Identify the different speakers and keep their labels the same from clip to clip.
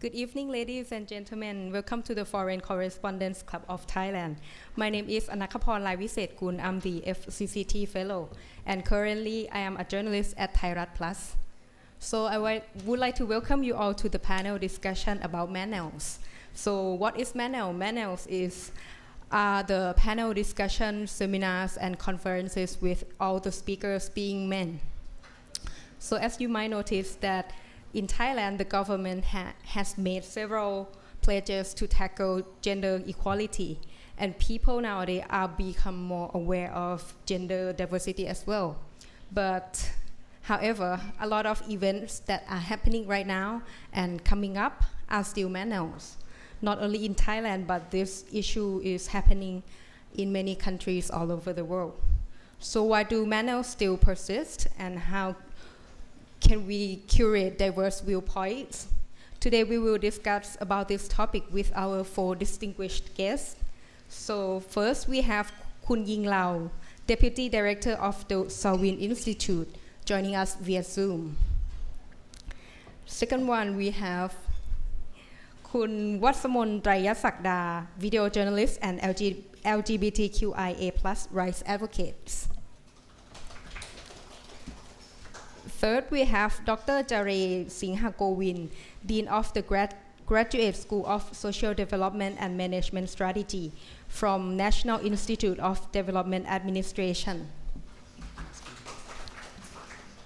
Speaker 1: Good evening, ladies and gentlemen. Welcome to the Foreign Correspondents Club of Thailand. My name is Anakaporn Laiviset-Kun. I'm the FCCT Fellow, and currently I am a journalist at Thairat Plus. So I would like to welcome you all to the panel discussion about Manels. So what is Manel? Manels is the panel discussion, seminars, and conferences with all the speakers being men. So as you might notice that in Thailand, the government has made several pledges to tackle gender equality, and people nowadays are become more aware of gender diversity as well. But however, a lot of events that are happening right now and coming up are still Manels. Not only in Thailand, but this issue is happening in many countries all over the world. So why do Manels still persist, and how can we curate diverse viewpoints? Today we will discuss about this topic with our four distinguished guests. So first we have Kun YingLao, Deputy Director of the Salween Institute, joining us via Zoom. Second one we have Kun Watsamon Tri-yasakda, video journalist and LGBTQIA+ rights advocates. Third, we have Dr. Jaray Singkhowinta, Dean of the Graduate School of Social Development and Management Strategy from National Institute of Development Administration.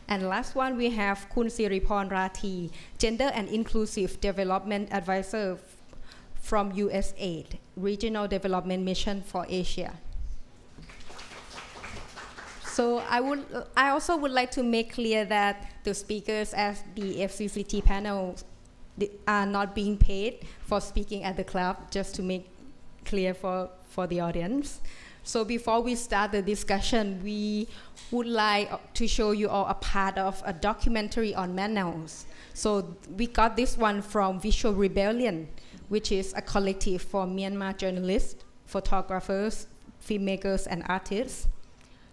Speaker 1: And last one, we have Kun Siriporn Rathi, Gender and Inclusive Development Advisor from USAID, Regional Development Mission for Asia. So I also would like to make clear that the speakers at the FCCT panel are not being paid for speaking at the club, just to make clear for the audience. So before we start the discussion, we would like to show you all a part of a documentary on Manels. So we got this one from Visual Rebellion, which is a collective for Myanmar journalists, photographers, filmmakers, and artists.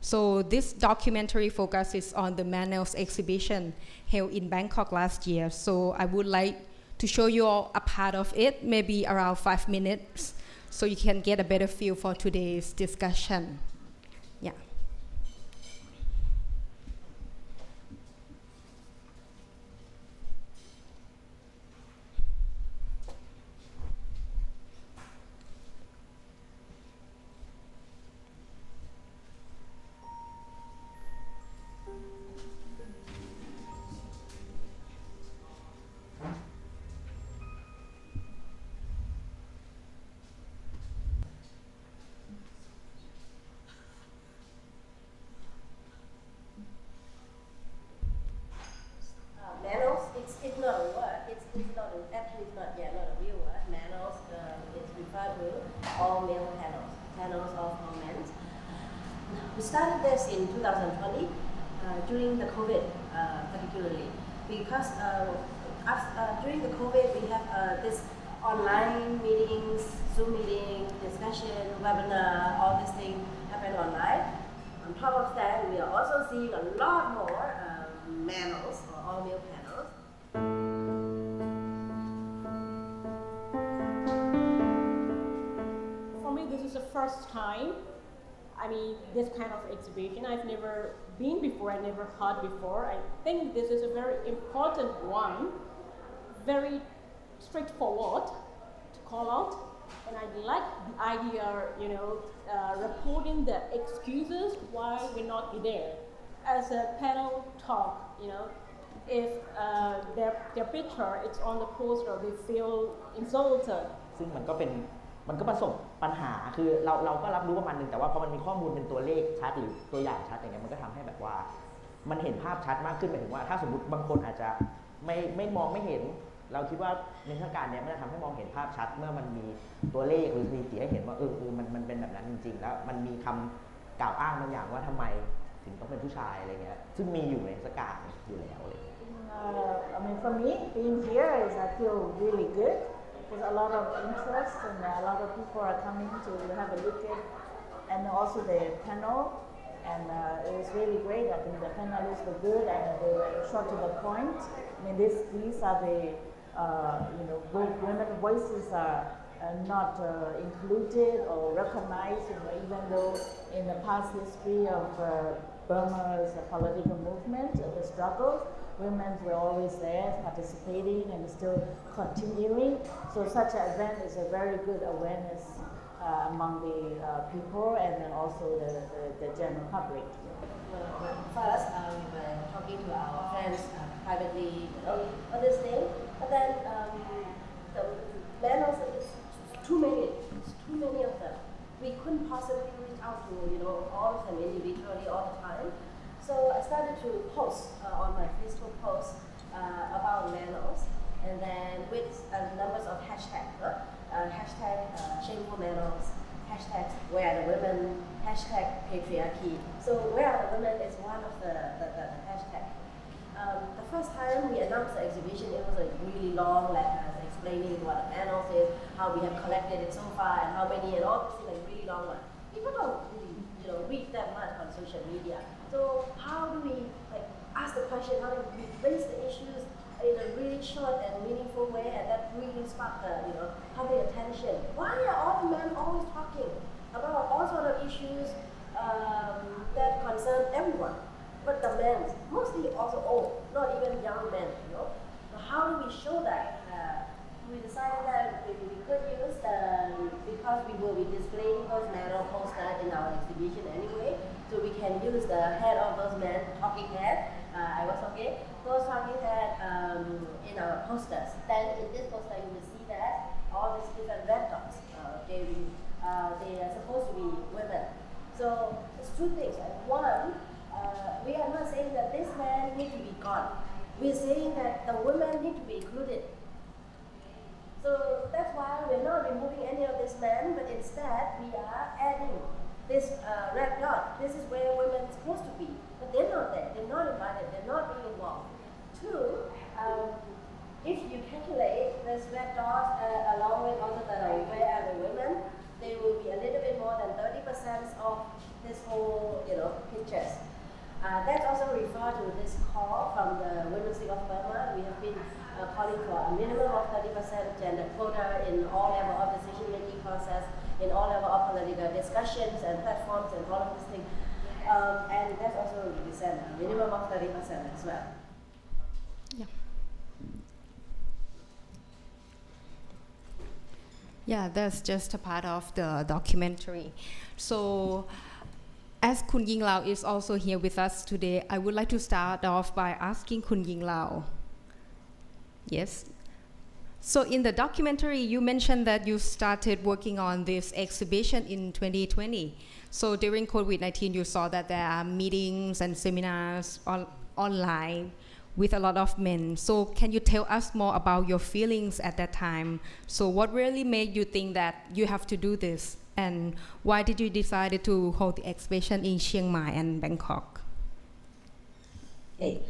Speaker 1: So this documentary focuses on the Manels exhibition held in Bangkok last year. So I would like to show you all a part of it, maybe around 5 minutes, so you can get a better feel for today's discussion. Yeah.
Speaker 2: Manels, it's not a word, it's not an, actually it's not a real word. Manels, it's referred to all male panels of all men. We started this in 2020 during the COVID particularly, because during the COVID we have this online meetings, Zoom meeting, discussion, webinar, all these things happen online. On top of that, we are also seeing a lot more Manels or all male panels.
Speaker 3: For me, this is the first time. This kind of exhibition, I've never been before, I never heard before. I think this is a very important one, very straightforward to call out. And I like the idea, reporting the excuses why we're not be there. As a panel talk, if their picture is on the poster, they feel insulted.
Speaker 4: ซึ่งมันก็ประสบปัญหาคือเราก็รับรู้ประมาณนึงแต่ว่าพอมันมีข้อมูลเป็นตัวเลขชัดหรือตัวอย่างชัดอย่างเงี้ยมันก็ทำให้แบบว่ามันเห็นภาพชัดมากขึ้นหมายถึงว่าถ้าสมมติบางคนอาจจะไม่มองไม่เห็นเราคิดว่าในเทศกาลเนี้ยมันจะทำให้มองเห็นภาพชัดเมื่อมันมีตัวเลขหรือสถิติให้เห็นว่ามันเป็นแบบนั้นจริงๆแล้วมันมีคำกล่าวอ้างบางอย่างว่าทำไมถึงต้องเป็นผู้ชายอะไรเงี้ยซึ่งมีอยู่ในเทศกาลอยู่แล้วอะไรเงี้ย
Speaker 3: For me, being here is I feel really good. There's a lot of interest and a lot of people are coming to have a look at, and also the panel. And it was really great. I think the panelists were good and they were short to the point. These are the
Speaker 5: women voices are not included or recognized, even though in the past history of Burma's political movement, the struggles, women were always there participating and still continuing. So such an event is a very good awareness among the people and then also the general public.
Speaker 2: First, we were talking to our friends privately, on this thing, but then the Manels is too many. It's too many of them. We couldn't possibly reach out to all of them individually all the time. So I started to post on my Facebook post about Manels, and then with numbers of hashtags, hashtag shameful Manels, hashtag where are the women, hashtag patriarchy. So where are the women is one of the hashtags. The first time we announced the exhibition, it was a really long letter explaining what a Manels is, how we have collected it so far, and how many, and all this thing, like really long one. People don't really, read that much on social media. So how do we ask the question? How do we raise the issues in a really short and meaningful way, and that really sparked the public attention? Why are all the men always talking about all sort of issues that concern everyone? But the men, mostly also old, not even young men, So how do we show that? We decided that we could use because we will be displaying those manel posters in our exhibition anyway, so we can use the head of those men, talking head, I was okay, those talking head in our posters. Then in this poster you will see that all these different red dots, they are supposed to be women. So it's two things. One, we are not saying that this man need to be gone. We're saying that the women need to be included. So that's why we're not removing any of this men, but instead we are adding this red dot. This is where women are supposed to be, but they're not there. They're not invited. They're not being involved. Two, if you calculate this red dot along with also the where are the women, they will be a little bit more than 30% of this whole pictures. That's also referred to this call from the Women's League of Burma. We have been calling for a minimum of 30% gender quota in all level of decision-making process, in all level of political discussions and platforms and all of these things. And that's also represent a minimum of 30% as well.
Speaker 1: Yeah. Yeah, that's just a part of the documentary. So, as Kun YingLao is also here with us today, I would like to start off by asking Kun YingLao. Yes. So in the documentary, you mentioned that you started working on this exhibition in 2020. So during COVID-19, you saw that there are meetings and seminars online with a lot of men. So can you tell us more about your feelings at that time? So what really made you think that you have to do this? And why did you decide to hold the exhibition in Chiang Mai and Bangkok?
Speaker 2: Okay.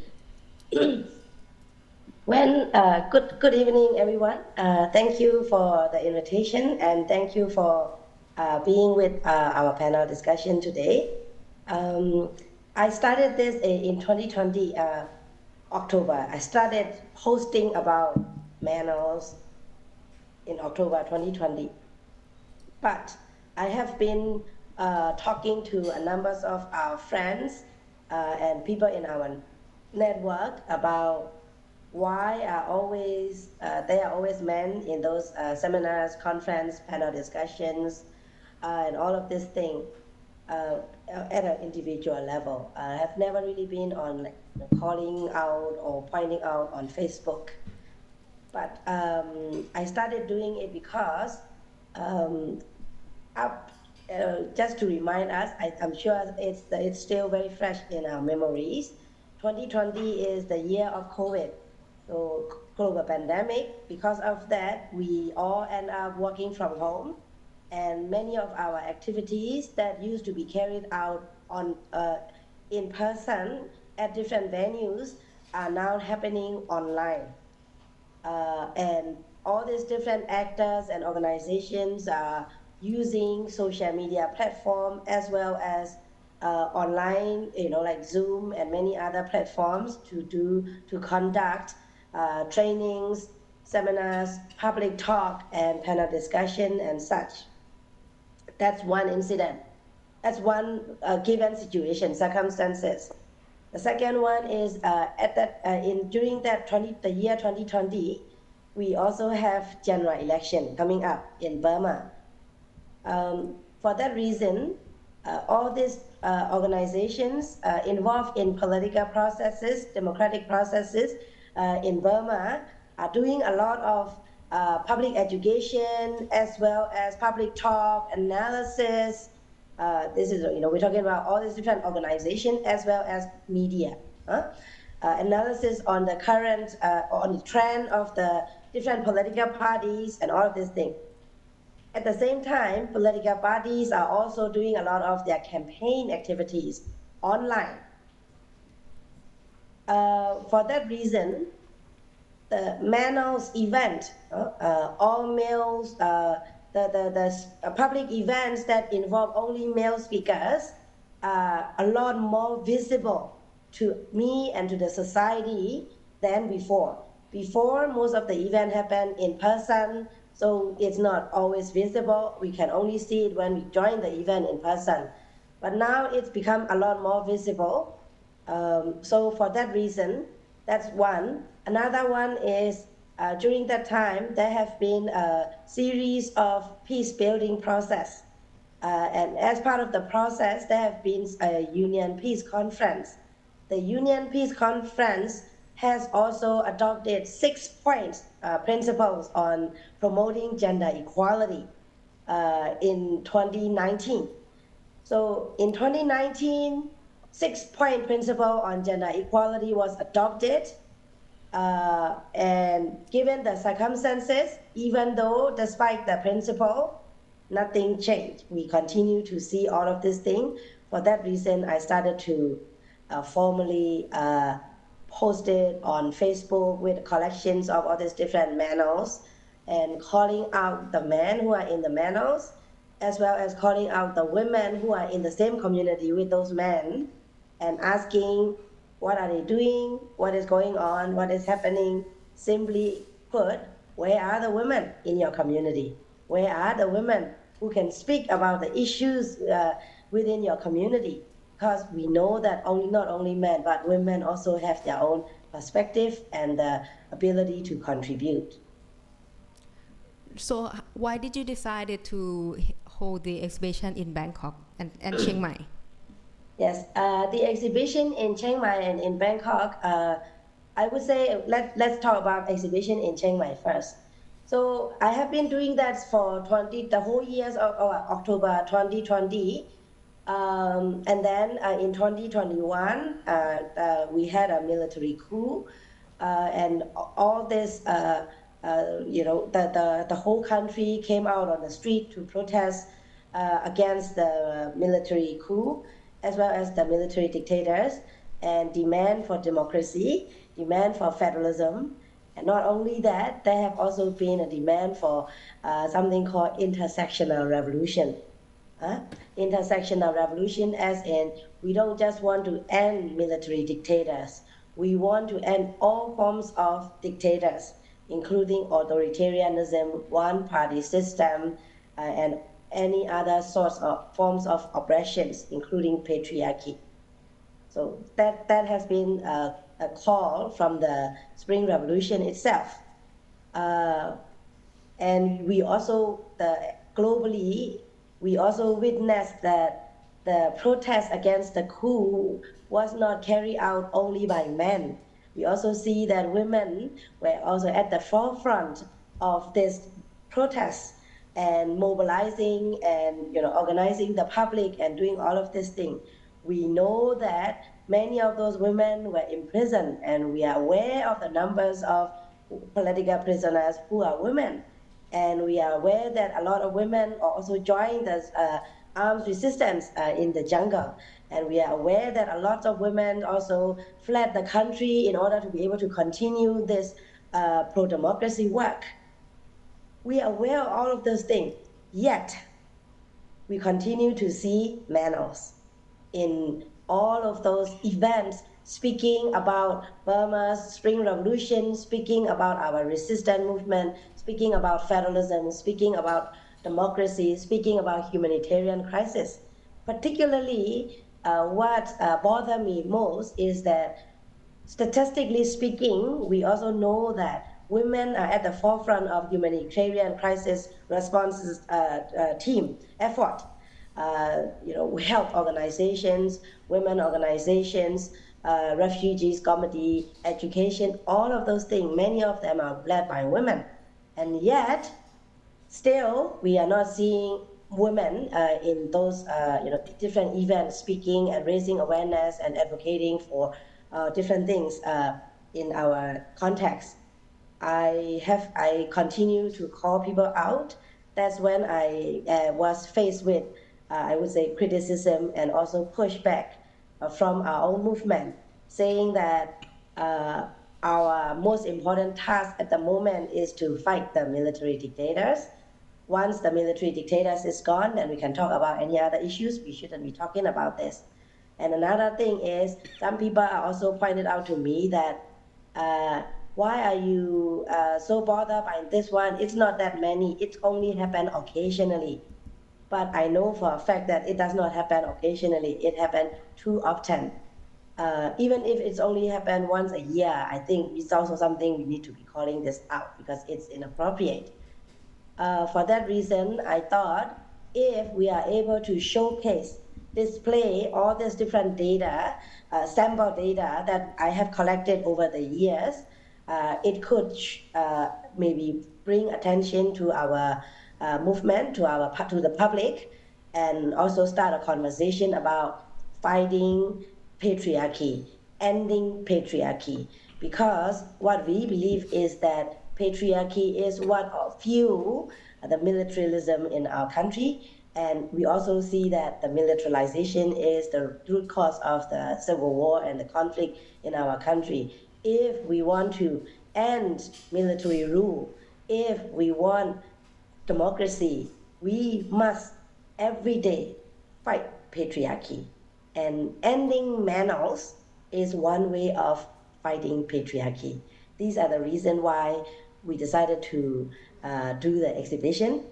Speaker 2: Good evening, everyone. Thank you for the invitation, and thank you for being with our panel discussion today. I started this in 2020 October. I started hosting about Manels in October 2020, but I have been talking to a number of our friends and people in our network about why are there are always men in those seminars, conference, panel discussions, and all of this thing at an individual level. I have never really been on calling out or pointing out on Facebook, but I started doing it because just to remind us, I'm sure it's still very fresh in our memories. 2020 is the year of COVID, so global pandemic. Because of that, we all end up working from home, and many of our activities that used to be carried out on in person at different venues are now happening online. And all these different actors and organizations are using social media platform as well as online, like Zoom and many other platforms to conduct trainings, seminars, public talk, and panel discussion and such. That's one incident. That's one given situation, circumstances. The second one is during the year 2020, we also have general election coming up in Burma. For that reason, all these organizations involved in political processes, democratic processes in Burma are doing a lot of public education as well as public talk, analysis. This is, we're talking about all these different organizations as well as media. Analysis on the current, on the trend of the different political parties and all of these things. At the same time, political parties are also doing a lot of their campaign activities online. For that reason, the Manels event, all males, the public events that involve only male speakers are a lot more visible to me and to the society than before. Before, most of the event happened in person, so it's not always visible. We can only see it when we join the event in person. But now it's become a lot more visible. So for that reason, that's one. Another one is during that time, there have been a series of peace building process. And as part of the process, there have been a Union Peace Conference. The Union Peace Conference has also adopted 6-point principles on promoting gender equality in 2019. So in 2019, 6-point principle on gender equality was adopted. And given the circumstances, even though despite the principle, nothing changed. We continue to see all of these things. For that reason, I started to formally post it on Facebook with collections of all these different Manels and calling out the men who are in the Manels, as well as calling out the women who are in the same community with those men and asking what are they doing, what is going on, what is happening. Simply put, where are the women in your community? Where are the women who can speak about the issues within your community? Because we know that not only men, but women also have their own perspective and the ability to contribute.
Speaker 1: So why did you decide to hold the exhibition in Bangkok and Chiang Mai?
Speaker 2: Yes, the exhibition in Chiang Mai and in Bangkok, I would say let's talk about exhibition in Chiang Mai first. So I have been doing that for the whole years of October 2020. And then in 2021, we had a military coup, and all this, the whole country came out on the street to protest against the military coup, as well as the military dictators, and demand for democracy, demand for federalism. And not only that, there have also been a demand for something called intersectional revolution. Intersectional revolution as in, we don't just want to end military dictators. We want to end all forms of dictators, including authoritarianism, one-party system, and any other sorts of forms of oppressions, including patriarchy. So that has been a call from the Spring Revolution itself. And we also, globally, we also witnessed that the protest against the coup was not carried out only by men. We also see that women were also at the forefront of this protest and mobilizing and organizing the public and doing all of these things. We know that many of those women were imprisoned, and we are aware of the numbers of political prisoners who are women. And we are aware that a lot of women also joined the armed resistance in the jungle. And we are aware that a lot of women also fled the country in order to be able to continue this pro-democracy work. We are aware of all of those things, yet we continue to see Manels in all of those events speaking about Burma's Spring Revolution, speaking about our resistance movement, speaking about federalism, speaking about democracy, speaking about humanitarian crisis. Particularly, what bothered me most is that statistically speaking, we also know that women are at the forefront of humanitarian crisis responses team effort. Health organizations, women organizations, refugees committee, education, all of those things, many of them are led by women. And yet, still, we are not seeing women in those different events speaking and raising awareness and advocating for different things in our context. I continue to call people out. That's when I was faced with, I would say, criticism and also pushback from our own movement, saying that our most important task at the moment is to fight the military dictators. Once the military dictators is gone, then we can talk about any other issues. We shouldn't be talking about this. And another thing is, some people are also pointed out to me that why are you so bothered by this one? It's not that many. It only happen occasionally. But I know for a fact that it does not happen occasionally. It happens too often. Even if it's only happened once a year, I think it's also something we need to be calling this out because it's inappropriate. For that reason, I thought if we are able to showcase, display all this different data, sample data that I have collected over the years, it could maybe bring attention to our movement, to the public, and also start a conversation about fighting patriarchy, ending patriarchy. Because what we believe is that patriarchy is what fuel the militarism in our country, and we also see that the militarization is the root cause of the civil war and the conflict in our country. If we want to end military rule, if we want democracy, we must every day fight patriarchy. And ending Manels is one way of fighting patriarchy. These are the reasons why we decided to do the exhibition.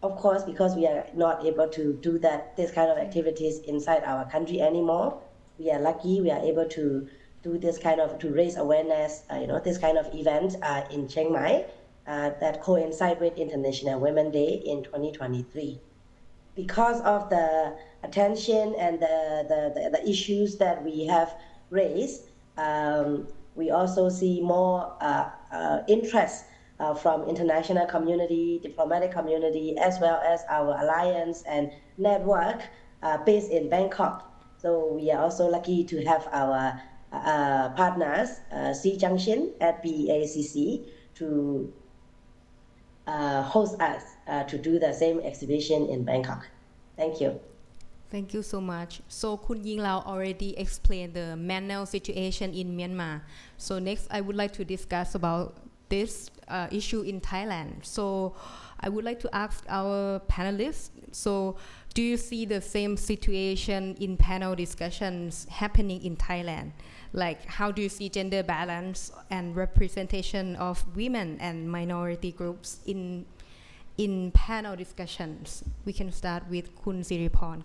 Speaker 2: Of course, because we are not able to do this kind of activities inside our country anymore, we are lucky we are able to do to raise awareness, this kind of event in Chiang Mai that coincide with International Women's Day in 2023. Because of the attention and the issues that we have raised, we also see more interest from international community, diplomatic community, as well as our alliance and network based in Bangkok. So we are also lucky to have our partners, C Junction at BACC, to host us to do the same exhibition in Bangkok. Thank you.
Speaker 1: Thank you so much. So Kun YingLao already explained the Manel situation in Myanmar. So next I would like to discuss about this issue in Thailand. So I would like to ask our panelists, so do you see the same situation in panel discussions happening in Thailand? Like, how do you see gender balance and representation of women and minority groups in panel discussions? We can start with Kun Siriporn.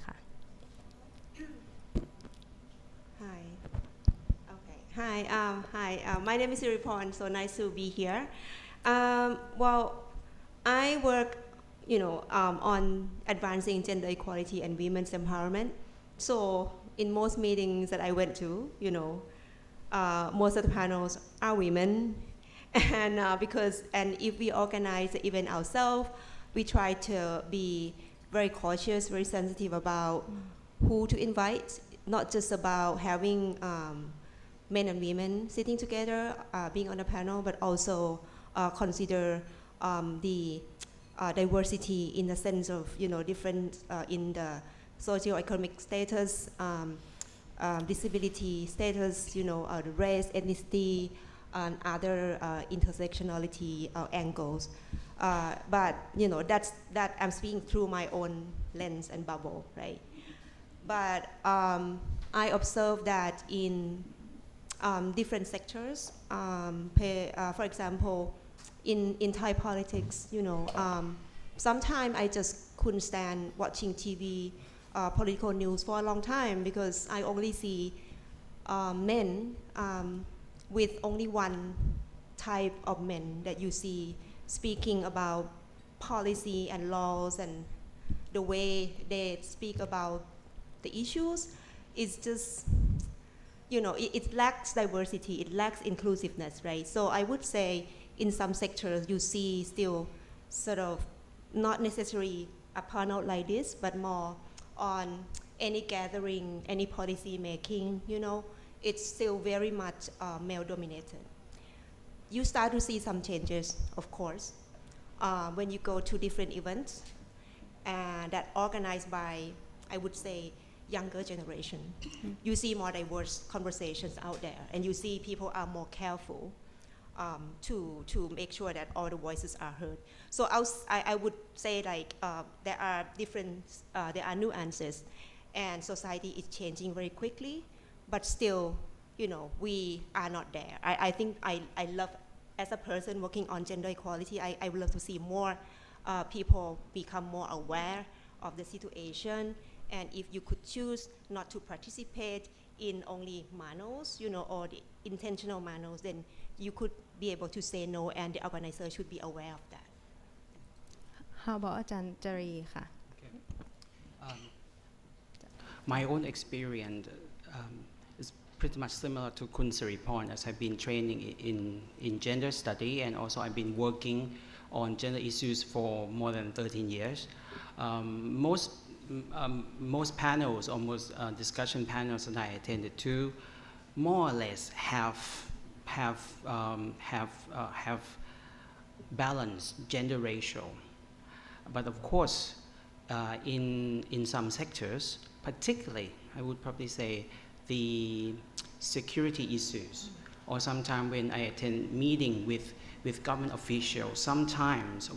Speaker 6: Hi. My name is Siriporn. So nice to be here. Well, I work, on advancing gender equality and women's empowerment. So in most meetings that I went to, most of the panels are women, and if we organize the event ourselves, we try to be very cautious, very sensitive about who to invite, not just about having men and women sitting together, being on a panel, but also consider the diversity in the sense of, different in the socio-economic status, disability status, the race, ethnicity, and other intersectionality angles. But, that I'm speaking through my own lens and bubble, right? But I observe that in different sectors. For example, in Thai politics, sometimes I just couldn't stand watching TV, political news for a long time because I only see men with only one type of men that you see speaking about policy and laws, and the way they speak about the issues is just, it lacks diversity, it lacks inclusiveness, right? So I would say in some sectors you see still sort of not necessarily a panel like this, but more on any gathering, any policy making, it's still very much male dominated. You start to see some changes, of course, when you go to different events that organized by, I would say, younger generation. You see more diverse conversations out there, and you see people are more careful to make sure that all the voices are heard. So I would say there are nuances, and society is changing very quickly, but still, we are not there. I think I love, as a person working on gender equality, I would love to see more people become more aware of the situation, and if you could choose not to participate in only Manels, or the intentional Manels, then you could be able to say no, and the organizer should be aware of that.
Speaker 1: How about อาจารย์ Jaray ค่ะ
Speaker 7: My own experience is pretty much similar to Kun Siriporn, as I've been training in gender study, and also I've been working on gender issues for more than 13 years. Most panels, or most discussion panels that I attended to, more or less have balanced gender ratio. But of course, in some sectors, particularly, I would probably say, the security issues, or sometimes when I attend meeting with government officials, sometimes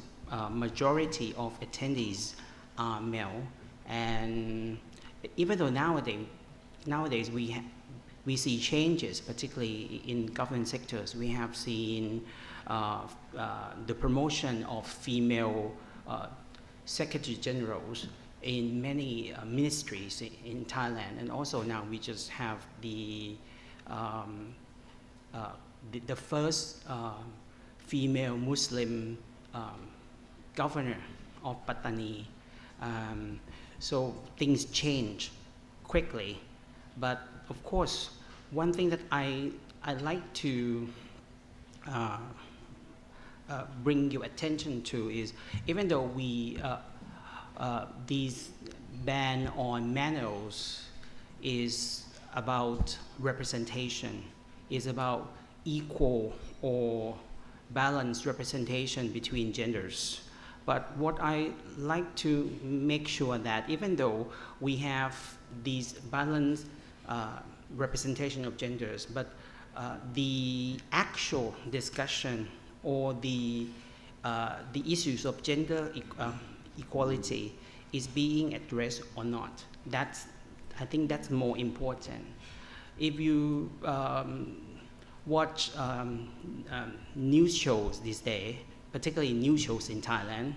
Speaker 7: majority of attendees are male, and even though nowadays we see changes, particularly in government sectors. We have seen the promotion of female secretary generals in many ministries in Thailand, and also now we just have the first female Muslim governor of Pattani. So things change quickly, but of course, one thing that I like to bring your attention to is, even though these ban on Manels is about representation, is about equal or balanced representation between genders. But what I like to make sure that even though we have these balanced representation of genders, but the actual discussion or the issues of gender equality is being addressed or not. I think that's more important. If you watch news shows these days, particularly news shows in Thailand,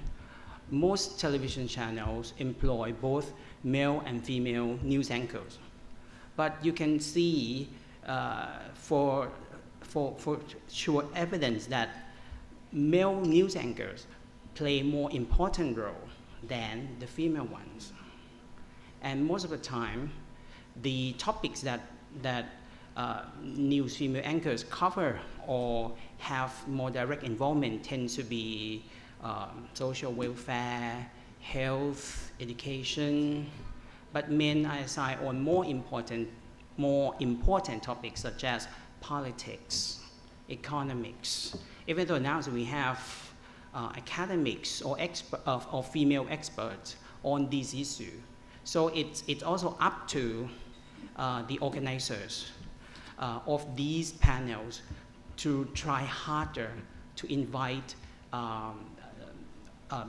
Speaker 7: most television channels employ both male and female news anchors. But you can see for sure evidence that male news anchors play more important role than the female ones. And most of the time, the topics that news female anchors cover or have more direct involvement tend to be social welfare, health, education, but men are assigned on more important topics such as politics, economics. Even though now we have academics or female experts on these issues, so it's also up to the organizers of these panels to try harder to invite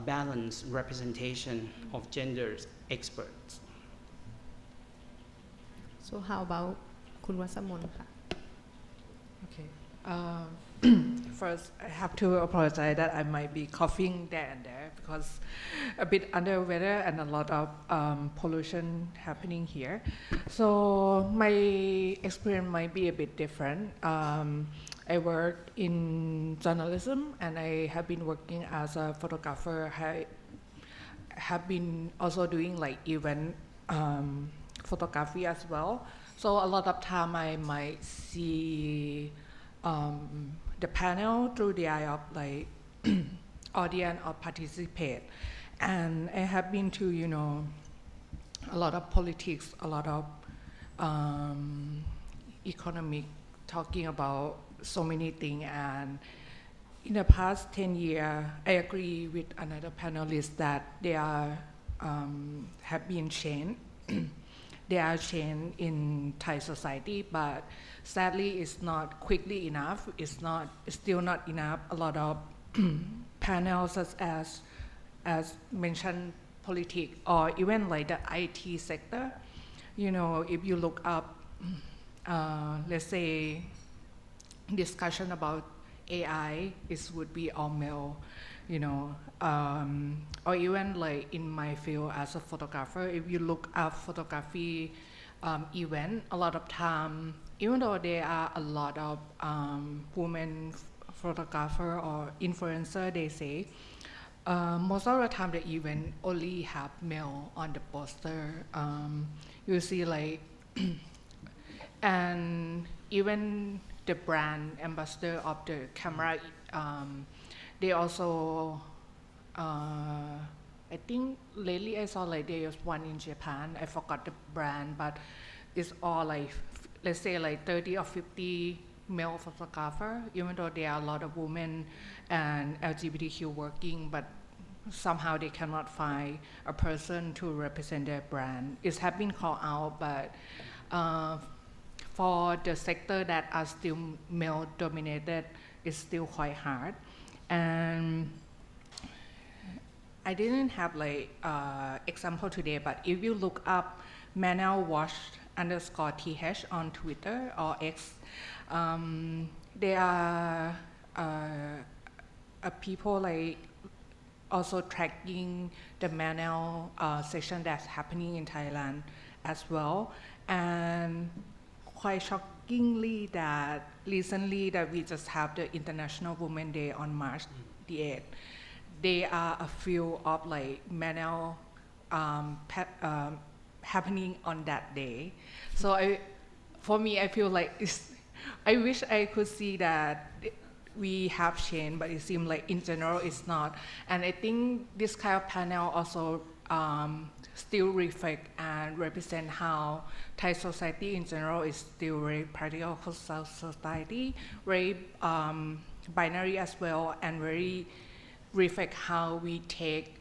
Speaker 7: balanced representation of gender experts.
Speaker 1: So how about คุณวัสมนค่ะ
Speaker 8: Okay. First, I have to apologize that I might be coughing there and there because a bit under weather and a lot of pollution happening here. So my experience might be a bit different. I work in journalism and I have been working as a photographer. I have been also doing like event photography as well. So a lot of time I might see the panel through the eye of like audience or participate. And I have been to, you know, a lot of politics, a lot of economic, talking about so many things. And in the past 10 years, I agree with another panelist that there are have been change. There are change in Thai society, but sadly, it's not quickly enough. It's still not enough. A lot of panels such as mentioned, politics or even like the IT sector. You know, if you look up, let's say, discussion about AI, it would be all male. You know, or even like in my field as a photographer, if you look up photography event, a lot of time, even though there are a lot of women photographer or influencer, they say, most of the time the event only have male on the poster. You see like, and even the brand ambassador of the camera, they also, I think lately I saw like there's one in Japan, I forgot the brand, but it's all like, let's say like 30 or 50 male photographer, even though there are a lot of women and LGBTQ working, but somehow they cannot find a person to represent their brand. It has been called out, but for the sector that are still male dominated, it's still quite hard. And I didn't have like example today, but if you look up Manel _th on Twitter or X, there are people like also tracking the Manel session that's happening in Thailand as well. And quite shockingly that recently that we just have the International Women's Day on March the 8th. There are a few of like Manel happening on that day. So for me, I feel like I wish I could see that we have change, but it seems like in general it's not. And I think this kind of panel also still reflect and represent how Thai society in general is still very patriarchal society, very binary as well, and very reflect how we take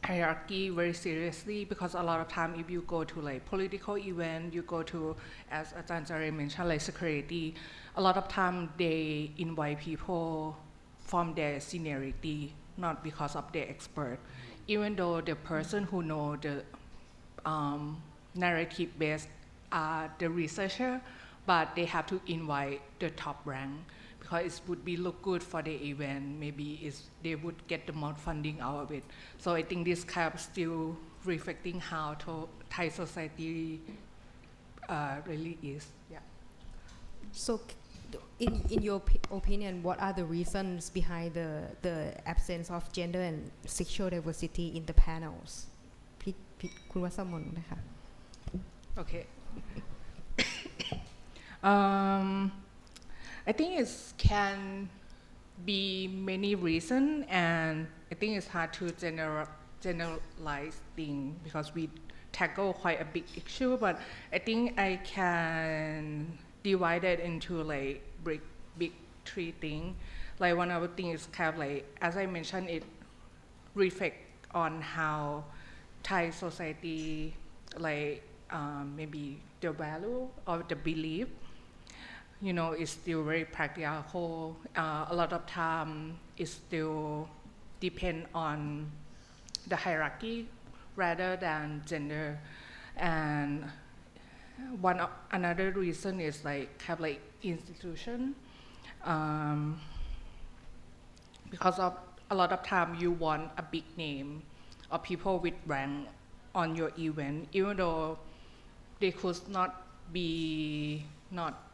Speaker 8: hierarchy very seriously, because a lot of time if you go to like political event, you go to, as Ajahn Jaray mentioned, like security, a lot of time they invite people from their seniority, not because of their expert. Even though the person who know the narrative base are the researcher, but they have to invite the top rank because it would be look good for the event. Maybe they would get the more funding out of it. So I think this kind of still reflecting how Thai society really is. Yeah.
Speaker 1: So, in your opinion, what are the reasons behind the absence of gender and sexual diversity in the panels? คุณวัสมนนะคะ
Speaker 8: Okay. I think it can be many reasons, and I think it's hard to generalize things because we tackle quite a big issue. But I think I can divide it into like big three things. Like one of the things is kind of like, as I mentioned, it reflects on how Thai society, like maybe the value or the belief, you know, is still very patriarchal. A lot of time it still depend on the hierarchy rather than gender. And another reason is like have like institution, because of a lot of time you want a big name or people with rank on your event, even though they could not be not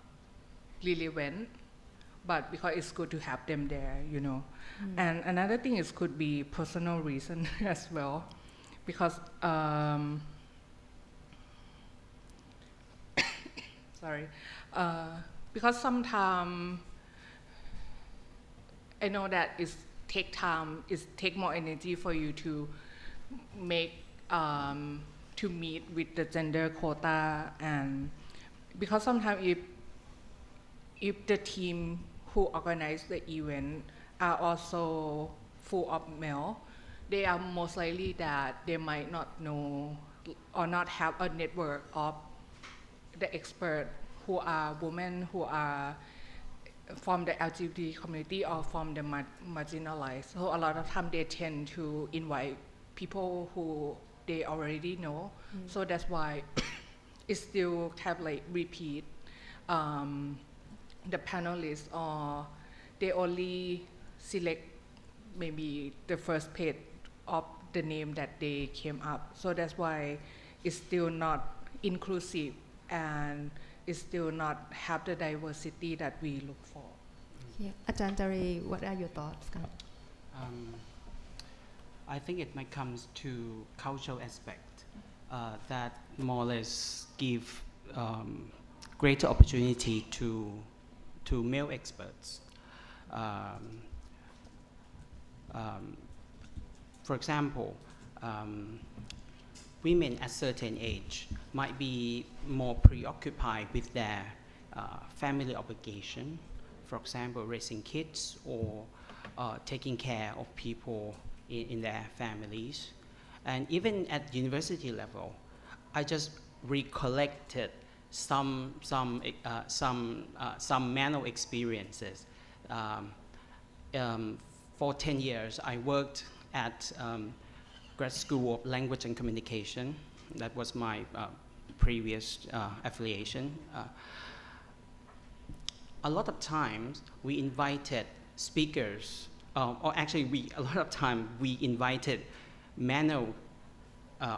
Speaker 8: relevant, but because it's good to have them there, you know. And another thing is could be personal reason as well, because sorry, because sometimes I know that it's take time, it's take more energy for you to make to meet with the gender quota, and because sometimes if the team who organize the event are also full of male, they are most likely that they might not know or not have a network of the expert who are women who are from the LGBT community or from the marginalized. So a lot of time they tend to invite people who they already know. So that's why it still have like repeat the panelists, or they only select maybe the first page of the name that they came up. So that's why it's still not inclusive and it still not have the diversity that we look for.
Speaker 1: Yeah. Ajahn Jaray, what are your thoughts?
Speaker 7: I think it might come to cultural aspect that more or less give greater opportunity to male experts. For example, women at certain age might be more preoccupied with their family obligation, for example, raising kids or taking care of people in their families. And even at university level, I just recollected some manual experiences. For 10 years, I worked at grad school of language and communication. That was my previous affiliation. A lot of times we invited speakers, or actually a lot of time we invited manel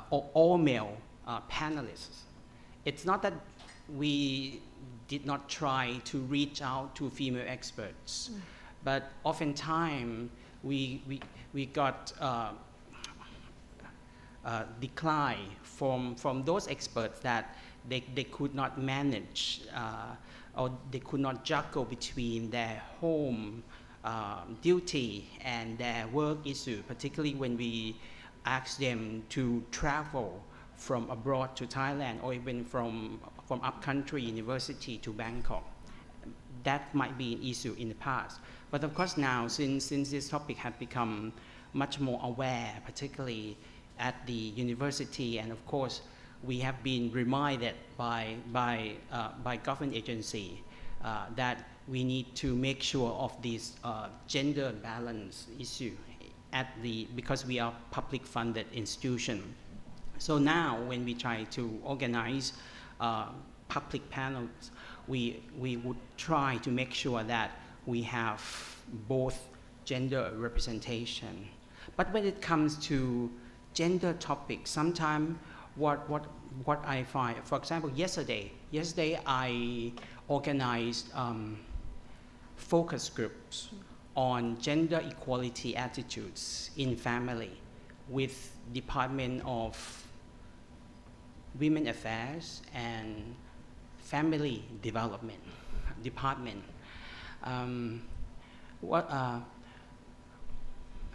Speaker 7: or all male panelists. It's not that we did not try to reach out to female experts, but oftentimes we got decline from those experts that they could not manage or they could not juggle between their home duty and their work issue, particularly when we ask them to travel from abroad to Thailand or even from upcountry university to Bangkok. That might be an issue in the past. But of course now, since this topic has become much more aware, particularly at the university, and of course we have been reminded by government agency that we need to make sure of this gender balance issue because we are public funded institution. So now when we try to organize public panels, we would try to make sure that we have both gender representation. But when it comes to gender topics, sometimes what I find, for example, yesterday I organized focus groups on gender equality attitudes in family with Department of Women Affairs and Family Development Department. I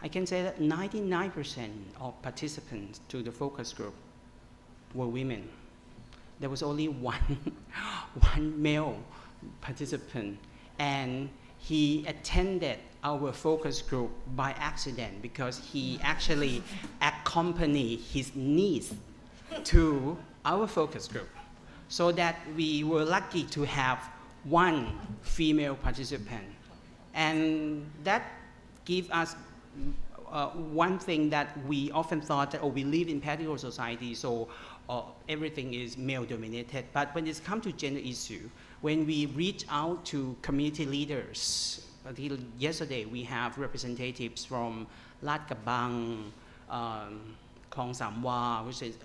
Speaker 7: can say that 99% of participants to the focus group were women. There was only one male participant, and he attended our focus group by accident because he actually accompanied his niece to our focus group, so that we were lucky to have one female participant, and that gave us one thing that we often thought that, oh, we live in patriarchal society, so everything is male-dominated. But when it comes to gender issue, when we reach out to community leaders, until yesterday we have representatives from Lat Krabang, Klong Samwa, which is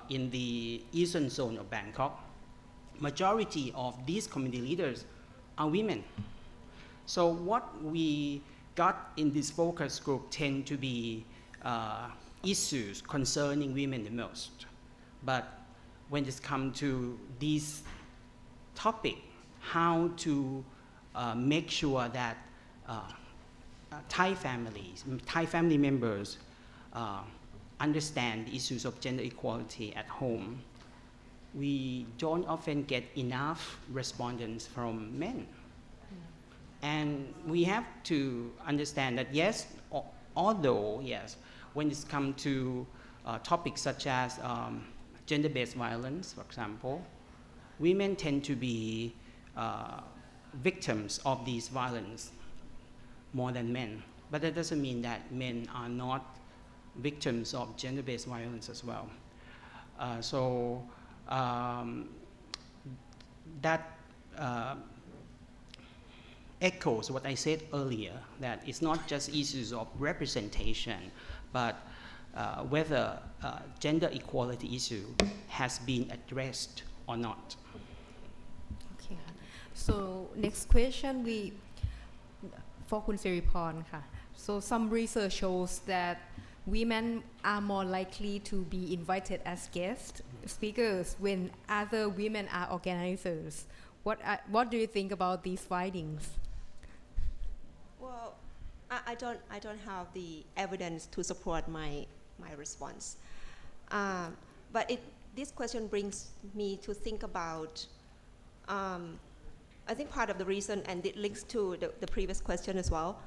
Speaker 7: in the eastern zone of Bangkok. Majority of these community leaders are women. So what we got in this focus group tend to be issues concerning women the most. But when it comes to this topic, how to make sure that Thai families, Thai family members understand the issues of gender equality at home, we don't often get enough respondents from men. And we have to understand that yes, although yes, when it comes to topics such as gender-based violence, for example, women tend to be victims of these violence more than men. But that doesn't mean that men are not victims of gender-based violence as well. That echoes what I said earlier, that it's not just issues of representation, but whether gender equality issue has been addressed or not.
Speaker 1: Okay. So next question for Kun Siriporn. So some research shows that women are more likely to be invited as guest speakers when other women are organizers. What do you think about these findings?
Speaker 6: Well, I don't have the evidence to support my response. But this question brings me to think about, I think part of the reason, and it links to the previous question as well,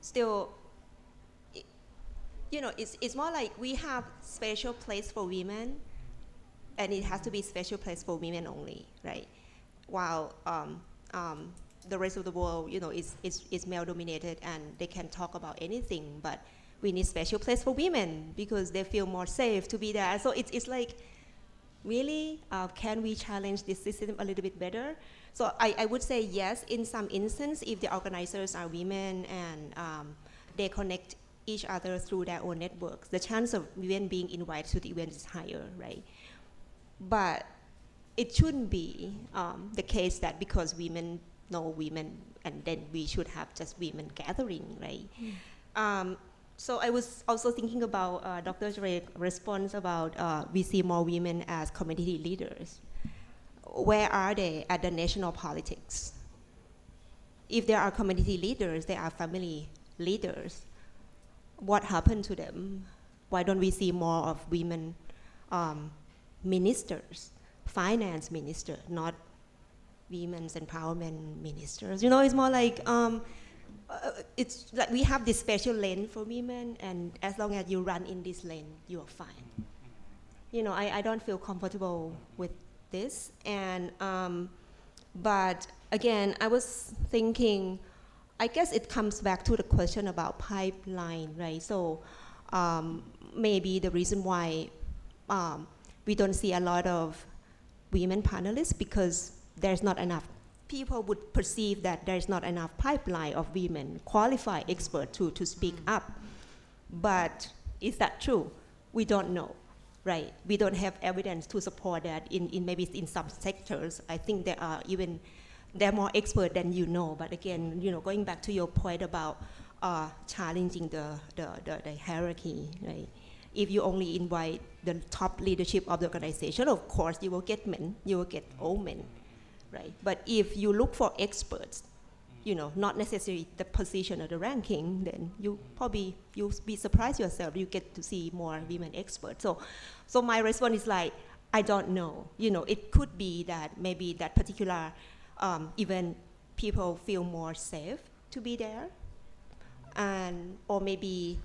Speaker 6: still, it's more like we have special place for women, and it has to be special place for women only, right? While the rest of the world, is male-dominated and they can talk about anything, but we need special place for women because they feel more safe to be there. So it's like, really, can we challenge this system a little bit better? So I would say yes, in some instance, if the organizers are women and they connect each other through their own networks, the chance of women being invited to the event is higher, right? But it shouldn't be the case that because women know women and then we should have just women gathering, right? So I was also thinking about Dr. Jaray's response about we see more women as community leaders. Where are they at the national politics? If there are community leaders, there are family leaders. What happened to them? Why don't we see more of women ministers, finance minister, not women's empowerment ministers? It's more like, it's like we have this special lane for women, and as long as you run in this lane, you are fine. I don't feel comfortable with this. And, but again, I was thinking, I guess it comes back to the question about pipeline, right? So maybe the reason why we don't see a lot of women panelists because there's not enough. People would perceive that there's not enough pipeline of women qualified experts to speak up. But is that true? We don't know, right? We don't have evidence to support that in maybe in some sectors. I think they're more expert than but again, going back to your point about challenging the hierarchy, right? If you only invite the top leadership of the organization, of course you will get men, you will get all men, right? But if you look for experts, not necessarily the position or the ranking, then you'll be surprised yourself. You get to see more women experts. So my response is like, I don't know. It could be that maybe that particular even people feel more safe to be there, or maybe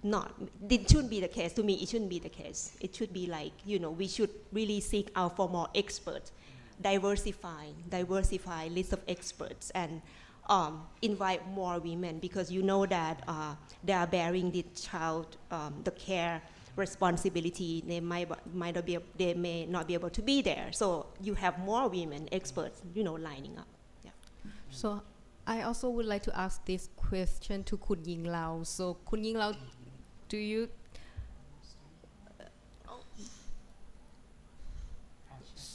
Speaker 6: not. It shouldn't be the case. To me, it shouldn't be the case. It should be like, we should really seek out for more experts, diversify list of experts, and invite more women because you know that they are bearing the child, the care responsibility. They may not be able to be there. So you have more women experts, lining up. Yeah.
Speaker 1: So I also would like to ask this question to Kun YingLao. So Kun YingLao, do you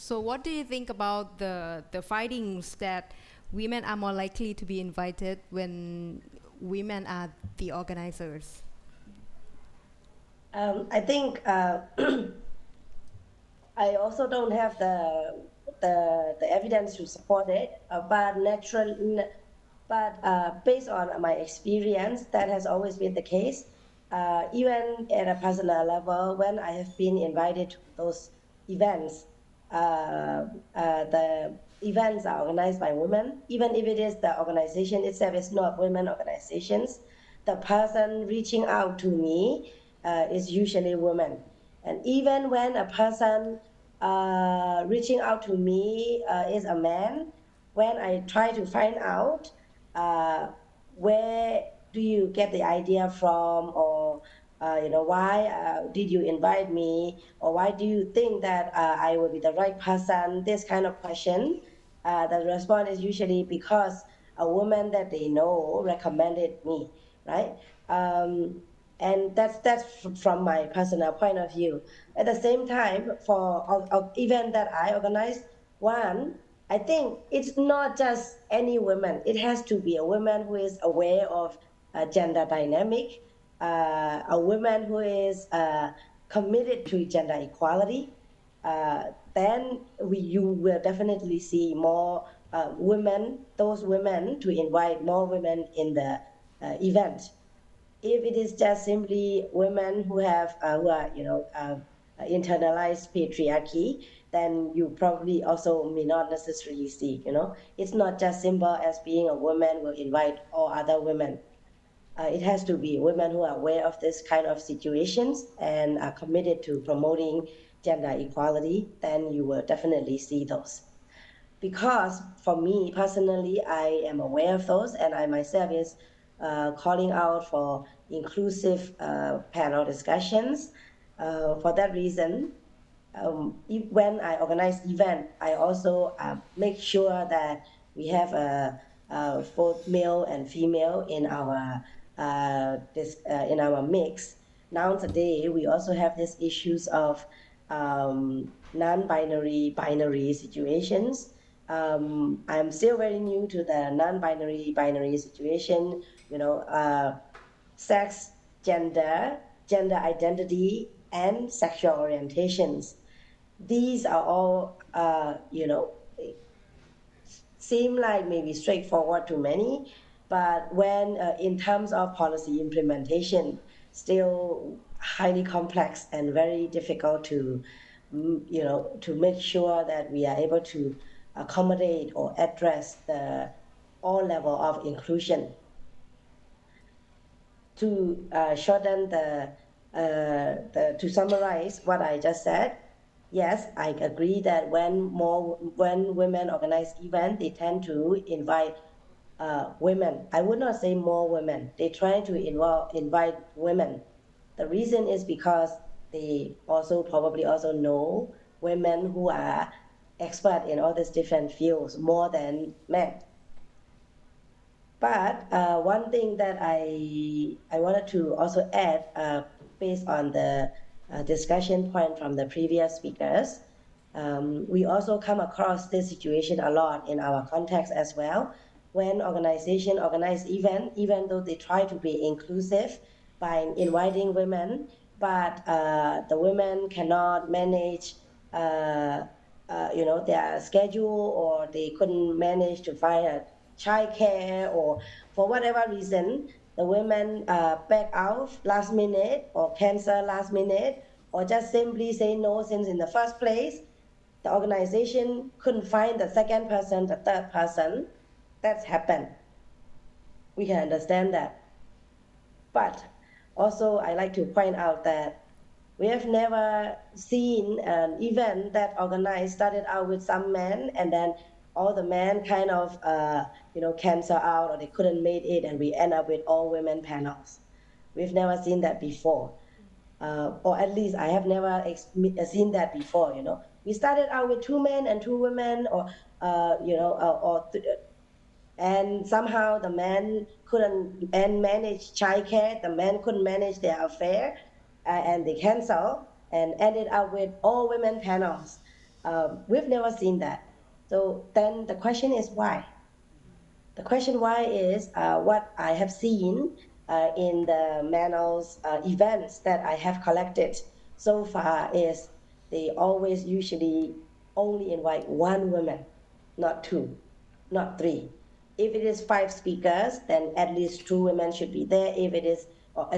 Speaker 1: So what do you think about the findings that women are more likely to be invited when women are the organizers?
Speaker 2: I think I also don't have the evidence to support it, but based on my experience, that has always been the case. Even at a personal level, when I have been invited to those events, the events are organized by women. Even if it is the organization itself is not women organizations, the person reaching out to me is usually women. And even when a person reaching out to me is a man, when I try to find out where do you get the idea from, or why did you invite me, or why do you think that I will be the right person, this kind of question, the response is usually because a woman that they know recommended me, right? And that's from my personal point of view. At the same time, for event that I organize, one, I think it's not just any woman. It has to be a woman who is aware of gender dynamic, a woman who is committed to gender equality. Then you will definitely see more women, those women, to invite more women in the event. If it is just simply women who have who are internalized patriarchy, then you probably also may not necessarily see. It's not just simple as being a woman will invite all other women. It has to be women who are aware of this kind of situations and are committed to promoting gender equality. Then you will definitely see those. Because for me personally, I am aware of those, and I myself is calling out for inclusive panel discussions. For that reason, when I organize event, I also make sure that we have both male and female in our mix. Nowadays, we also have these issues of non-binary, binary situations. I'm still very new to the non-binary, binary situation. Sex, gender identity, and sexual orientations. These are all, seem like maybe straightforward to many, but when in terms of policy implementation, still highly complex and very difficult to make sure that we are able to accommodate or address the all level of inclusion. To shorten to summarize what I just said, yes, I agree that when women organize events, they tend to invite women. I would not say more women. They try to invite women. The reason is because they probably also know women who are expert in all these different fields more than men. But one thing that I wanted to also add, based on the discussion point from the previous speakers, we also come across this situation a lot in our context as well. When organization organize event, even though they try to be inclusive by inviting women, but the women cannot manage their schedule, or they couldn't manage to find a childcare, or for whatever reason, the women back out last minute or cancel last minute, or just simply say no, since in the first place, the organization couldn't find the second person, the third person. That's happened. We can understand that. But also, I like to point out that we have never seen an event that organized started out with some men and then all the men kind of cancel out or they couldn't make it, and we end up with all women panels. We've never seen that before, or at least I have never seen that before. We started out with 2 men and 2 women, or and somehow the man couldn't manage childcare, the men couldn't manage their affair, and they canceled and ended up with all women panels. We've never seen that. So then the question is why? The question why is what I have seen in the Manels events that I have collected so far is they always usually only invite 1 woman, not 2, not 3. If it is 5 speakers, then at least 2 women should be there. If it is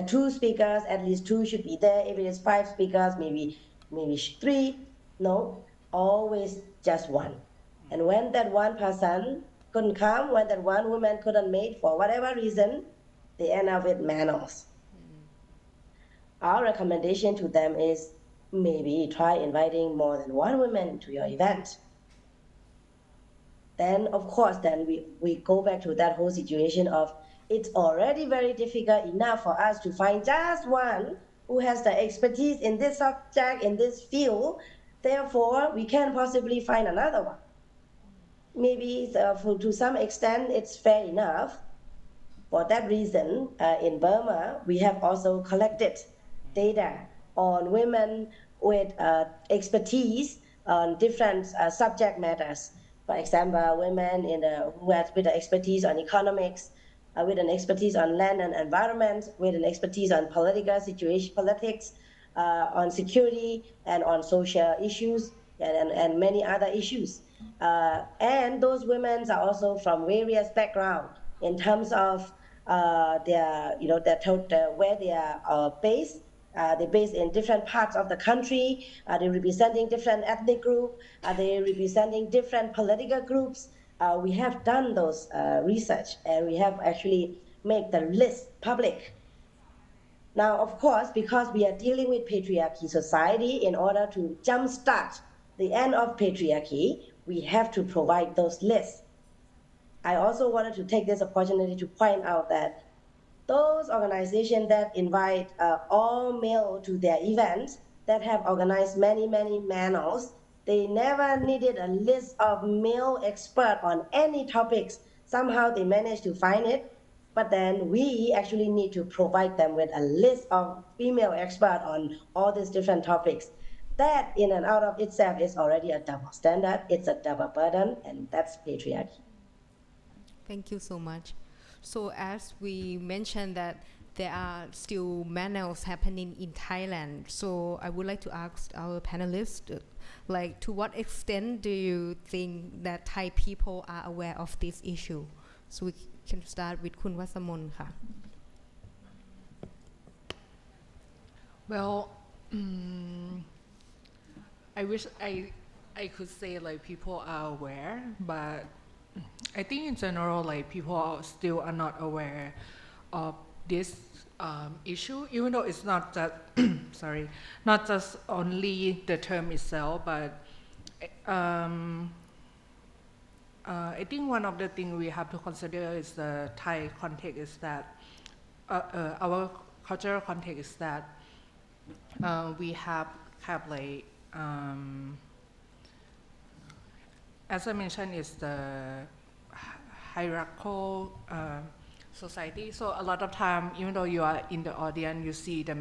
Speaker 2: 2 speakers, at least 2 should be there. If it is 5 speakers, maybe 3. No, always just 1. And when that 1 person couldn't come, when that 1 woman couldn't make for whatever reason, they end up with Manels. Our recommendation to them is maybe try inviting more than 1 woman to your event. Then, of course, then we go back to that whole situation of it's already very difficult enough for us to find just 1 who has the expertise in this subject, in this field. Therefore, we can't possibly find another one. Maybe to some extent it's fair enough. For that reason, in Burma, we have also collected data on women with expertise on different subject matters. For example, women with the expertise on economics, with an expertise on land and environment, with an expertise on political situation, politics, on security, and on social issues, and many other issues. And those women are also from various backgrounds in terms of where they are based. They're based in different parts of the country. They're representing different ethnic groups. They're representing different political groups. We have done those research, and we have actually made the list public. Now, of course, because we are dealing with patriarchy society, in order to jumpstart the end of patriarchy, we have to provide those lists. I also wanted to take this opportunity to point out that those organizations that invite all male to their events, that have organized many Manels, they never needed a list of male experts on any topics. Somehow they managed to find it, but then we actually need to provide them with a list of female experts on all these different topics. That in and out of itself is already a double standard, it's a double burden, and that's patriarchy.
Speaker 1: Thank you so much. So as we mentioned that there are still Manels happening in Thailand, so I would like to ask our panelists, like, to what extent do you think that Thai people are aware of this issue? So we can start with Kun Watsamon.
Speaker 8: Well, I wish I could say like people are aware, but I think in general like people still are not aware of this issue, even though it's not that sorry, not just only the term itself, but I think one of the things we have to consider is the Thai context is that our cultural context is that we have like as I mentioned, is the hierarchical society. So a lot of time, even though you are in the audience, you see the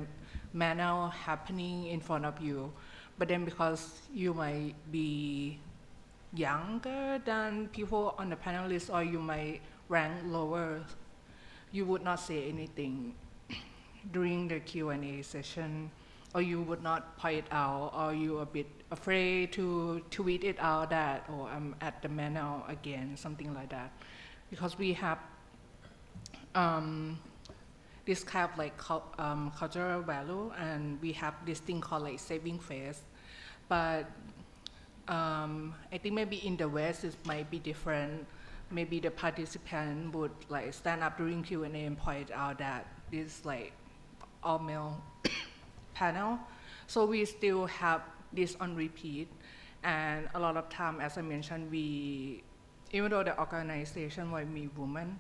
Speaker 8: manel happening in front of you, but then because you might be younger than people on the panel list, or you might rank lower, you would not say anything during the Q&A session, or you would not point it out, or you're a bit afraid to tweet it out that, oh, I'm at the manel again, something like that. Because we have this kind of like cultural value, and we have this thing called like saving face. But I think maybe in the West it might be different. Maybe the participant would like stand up during Q&A and point out that this like all male panel. So we still have this on repeat, and a lot of time, as I mentioned, we even though the organization might be women,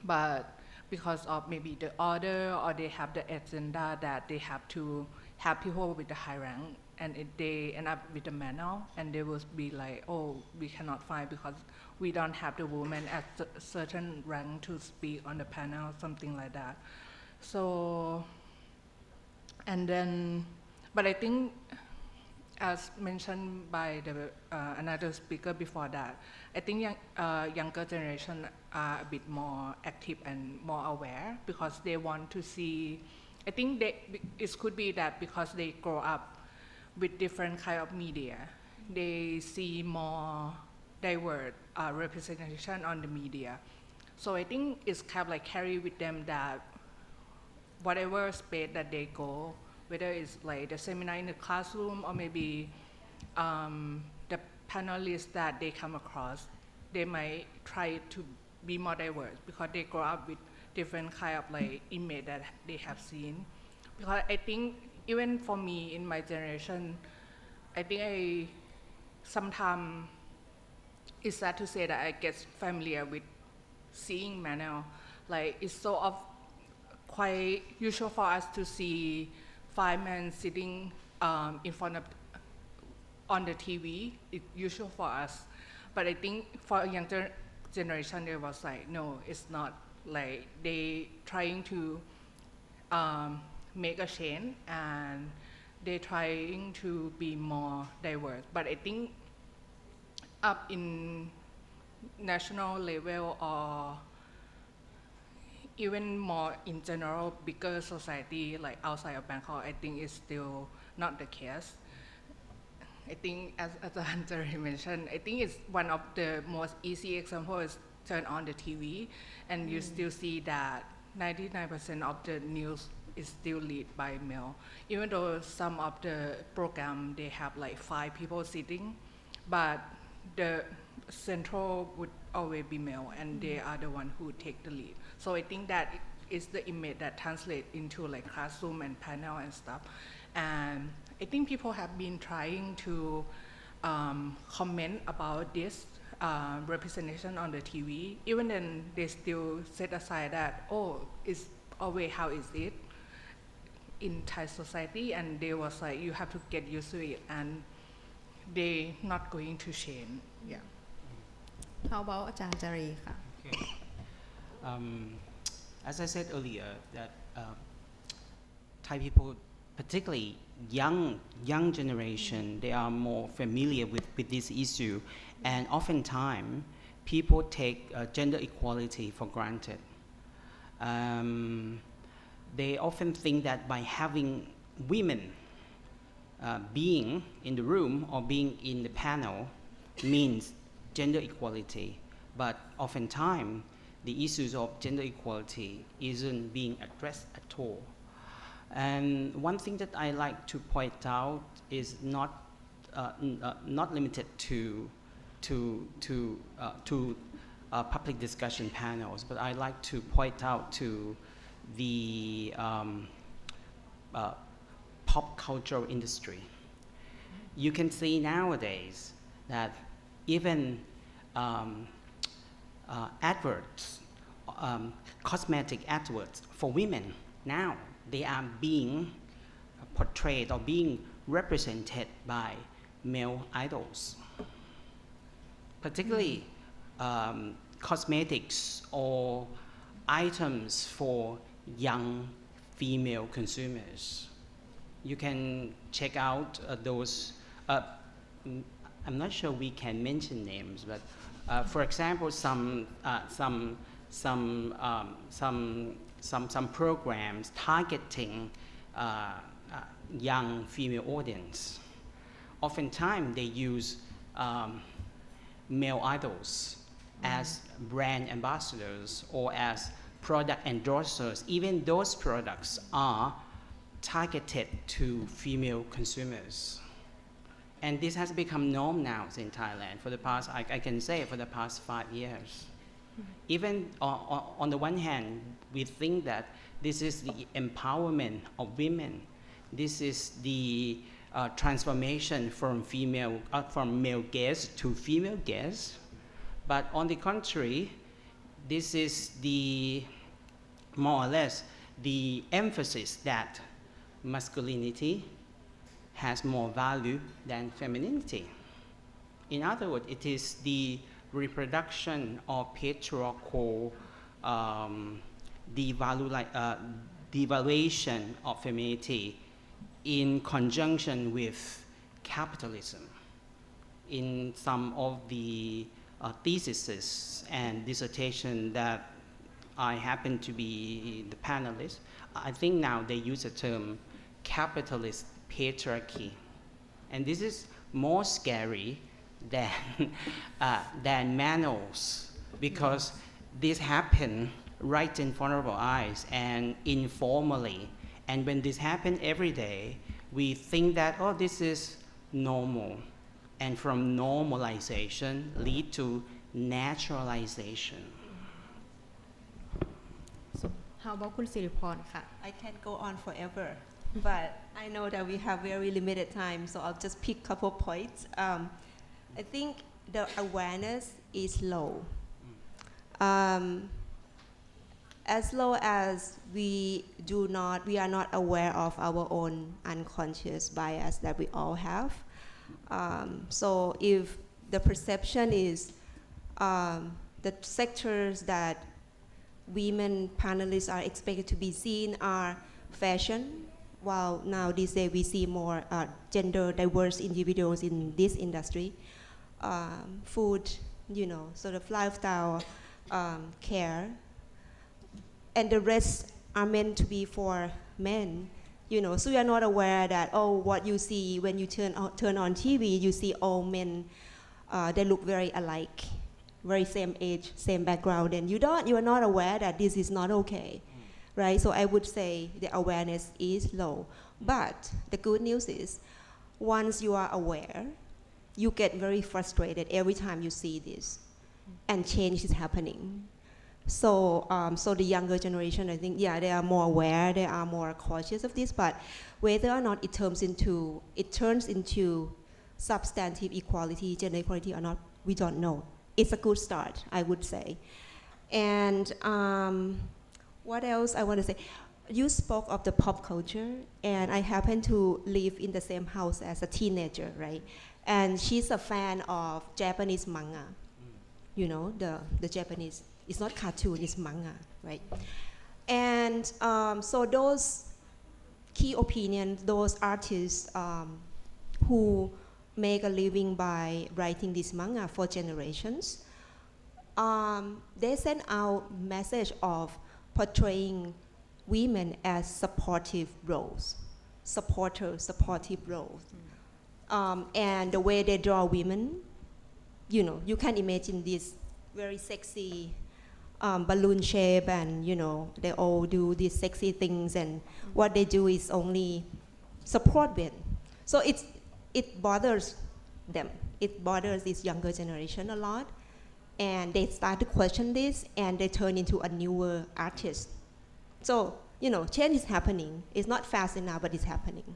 Speaker 8: but because of maybe the order or they have the agenda that they have to have people with the high rank, and they end up with the manel, and they will be like, oh, we cannot find because we don't have the woman at a certain rank to speak on the panel, something like that. So, and then, but I think, as mentioned by the another speaker before that, I think younger generation are a bit more active and more aware because they want to see. I think it could be that because they grow up with different kind of media, they see more diverse representation on the media. So I think it's kind of like carry with them that whatever space that they go, whether it's like the seminar in the classroom or maybe the panelists that they come across, they might try to be more diverse because they grow up with different kind of like image that they have seen. Because I think even for me in my generation, I think sometimes it's sad to say that I get familiar with seeing manel. Like it's so quite usual for us to see 5 men sitting in front of on the TV. It's usual for us, but I think for a younger generation, they was like, no, it's not. Like they trying to make a change and they trying to be more diverse. But I think up in national level or even more in general, bigger society like outside of Bangkok, I think it's still not the case. I think as Jaray mentioned, I think it's one of the most easy examples. Turn on the TV and you still see that 99% of the news is still led by male. Even though some of the program they have like 5 people sitting, but the central would always be male and they are the one who take the lead. So I think that is the image that translates into like classroom and panel and stuff. And I think people have been trying to comment about this representation on the TV. Even then, they still set aside that, oh, it's always how is it in Thai society, and they was like, you have to get used to it, and they not going to change. Yeah.
Speaker 1: How about อาจารย์ Jaray ค่ะ
Speaker 7: Okay. As I said earlier, that Thai people, particularly young generation, they are more familiar with this issue, and oftentimes people take gender equality for granted. They often think that by having women being in the room or being in the panel means gender equality, but oftentimes the issues of gender equality isn't being addressed at all. And one thing that I like to point out is not limited to public discussion panels, but I like to point out to the pop cultural industry. You can see nowadays that even adverts, cosmetic adverts for women now, they are being portrayed or being represented by male idols. Particularly cosmetics or items for young female consumers. You can check out those. I'm not sure we can mention names, but for example, some programs targeting young female audience. Oftentimes they use male idols as brand ambassadors or as product endorsers. Even those products are targeted to female consumers. And this has become norm now in Thailand for the past, I can say, for the past 5 years. Even on the one hand, we think that this is the empowerment of women. This is the transformation from male guests to female guests. But on the contrary, this is the more or less the emphasis that masculinity has more value than femininity. In other words, it is the reproduction of patriarchal devaluation of femininity in conjunction with capitalism. In some of the theses and dissertation that I happen to be the panelist, I think now they use the term capitalist patriarchy. And this is more scary than, than Manels, because this happened right in front of our eyes and informally. And when this happens every day, we think that, oh, this is normal. And from normalization lead to naturalization.
Speaker 1: So how about คุณสิริพรค่ะ
Speaker 6: I can't go on forever, but I know that we have very limited time, so I'll just pick a couple points. I think the awareness is low. As low as we are not aware of our own unconscious bias that we all have. So if the perception is the sectors that women panelists are expected to be seen are fashion, while now these days we see more gender diverse individuals in this industry, food, sort of lifestyle, care, and the rest are meant to be for men. So you are not aware that, oh, what you see when you turn on TV, you see all men, they look very alike, very same age, same background, and you are not aware that this is not okay, right? So I would say the awareness is low. But the good news is, once you are aware, you get very frustrated every time you see this, and change is happening. So the younger generation, I think, they are more aware, they are more cautious of this, but whether or not it turns into substantive equality, gender equality or not, we don't know. It's a good start, I would say. And what else I want to say? You spoke of the pop culture, and I happen to live in the same house as a teenager, right? And she's a fan of Japanese manga. The Japanese. It's not cartoon, it's manga, right? And so those key opinions, those artists who make a living by writing this manga for generations, they send out message of portraying women as supportive roles, supportive roles. And the way they draw women, you can imagine this very sexy balloon shape, and they all do these sexy things, and what they do is only support men. So it bothers them. It bothers this younger generation a lot, and they start to question this, and they turn into a newer artist. So change is happening. It's not fast enough, but it's happening.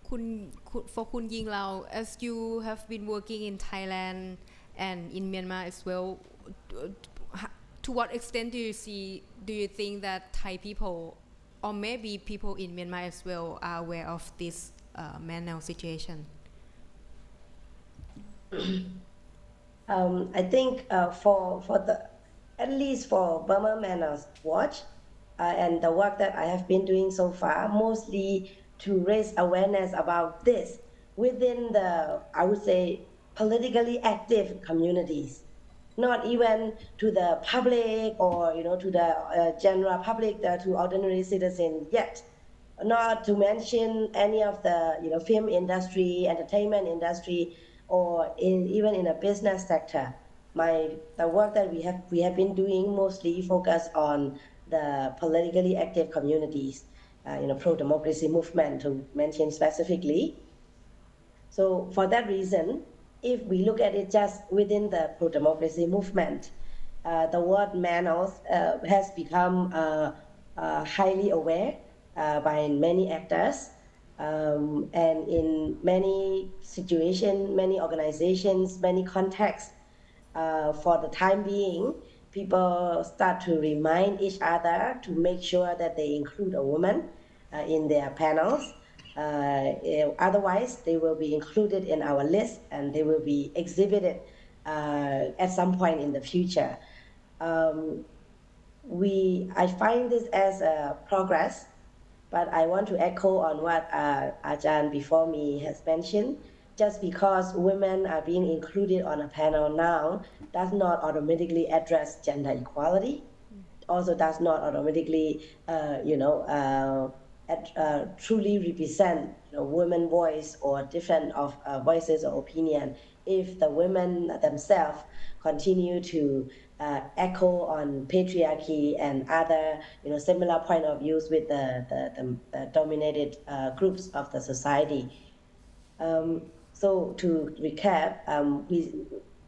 Speaker 1: For Kun YingLao, as you have been working in Thailand and in Myanmar as well, to what extent do you think that Thai people, or maybe people in Myanmar as well, are aware of this Manel situation?
Speaker 2: I think at least for Burma Manels Watch and the work that I have been doing so far, mostly to raise awareness about this within the, I would say, politically active communities. Not even to the public or to the general public, to ordinary citizens yet. Not to mention any of the film industry, entertainment industry, or even in the business sector. The work that we have been doing mostly focus on the politically active communities, pro-democracy movement to mention specifically. So for that reason, if we look at it just within the pro-democracy movement, the word Manels has become highly aware by many actors, and in many situations, many organizations, many contexts, for the time being, people start to remind each other to make sure that they include a woman in their panels. Otherwise, they will be included in our list and they will be exhibited at some point in the future. I find this as a progress, but I want to echo on what Ajahn before me has mentioned. Just because women are being included on a panel now does not automatically address gender equality. Also does not automatically, truly represent women voice or different of voices or opinion if the women themselves continue to echo on patriarchy and other similar point of views with the dominated groups of the society. So to recap,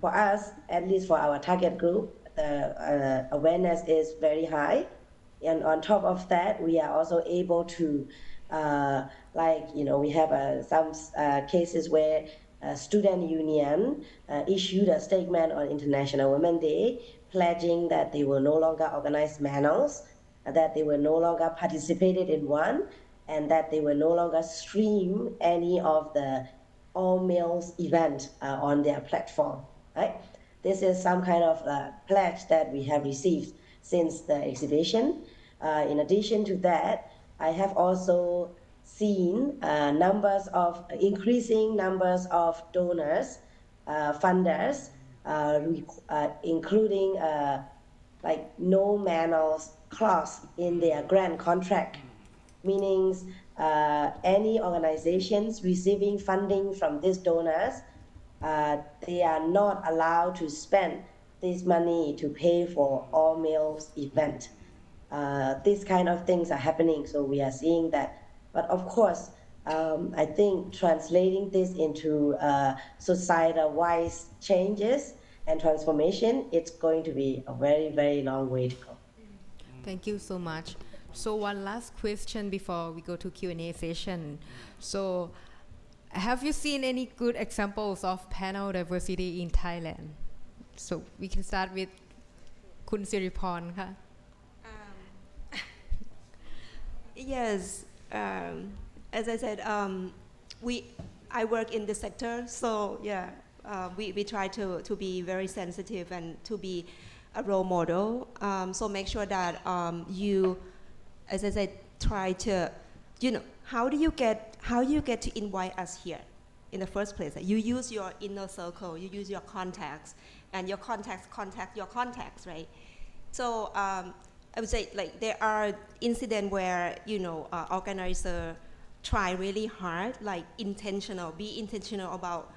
Speaker 2: for us, at least for our target group, the awareness is very high. And on top of that, we are also able to, we have some cases where student union issued a statement on International Women's Day, pledging that they will no longer organize Manels, that they will no longer participated in one, and that they will no longer stream any of the all males event on their platform, right? This is some kind of pledge that we have received since the exhibition. In addition to that, I have also seen increasing numbers of donors, funders, including like no Manels clause in their grant contract, meaning any organizations receiving funding from these donors, they are not allowed to spend this money to pay for all males event. These kind of things are happening, so we are seeing that. But of course, I think translating this into societal-wise changes and transformation, it's going to be a very, very long way to go.
Speaker 1: Thank you so much. So one last question before we go to Q&A session. So have you seen any good examples of panel diversity in Thailand? So we can start with Kun Siriporn.
Speaker 6: Yes, as I said, I work in the sector, so yeah, we try to be very sensitive and to be a role model. So make sure that you, as I said, try to, how you get to invite us here in the first place? You use your inner circle, you use your contacts, and your contacts contact your contacts, right? So I would say like there are incidents where organizer try really hard, like be intentional about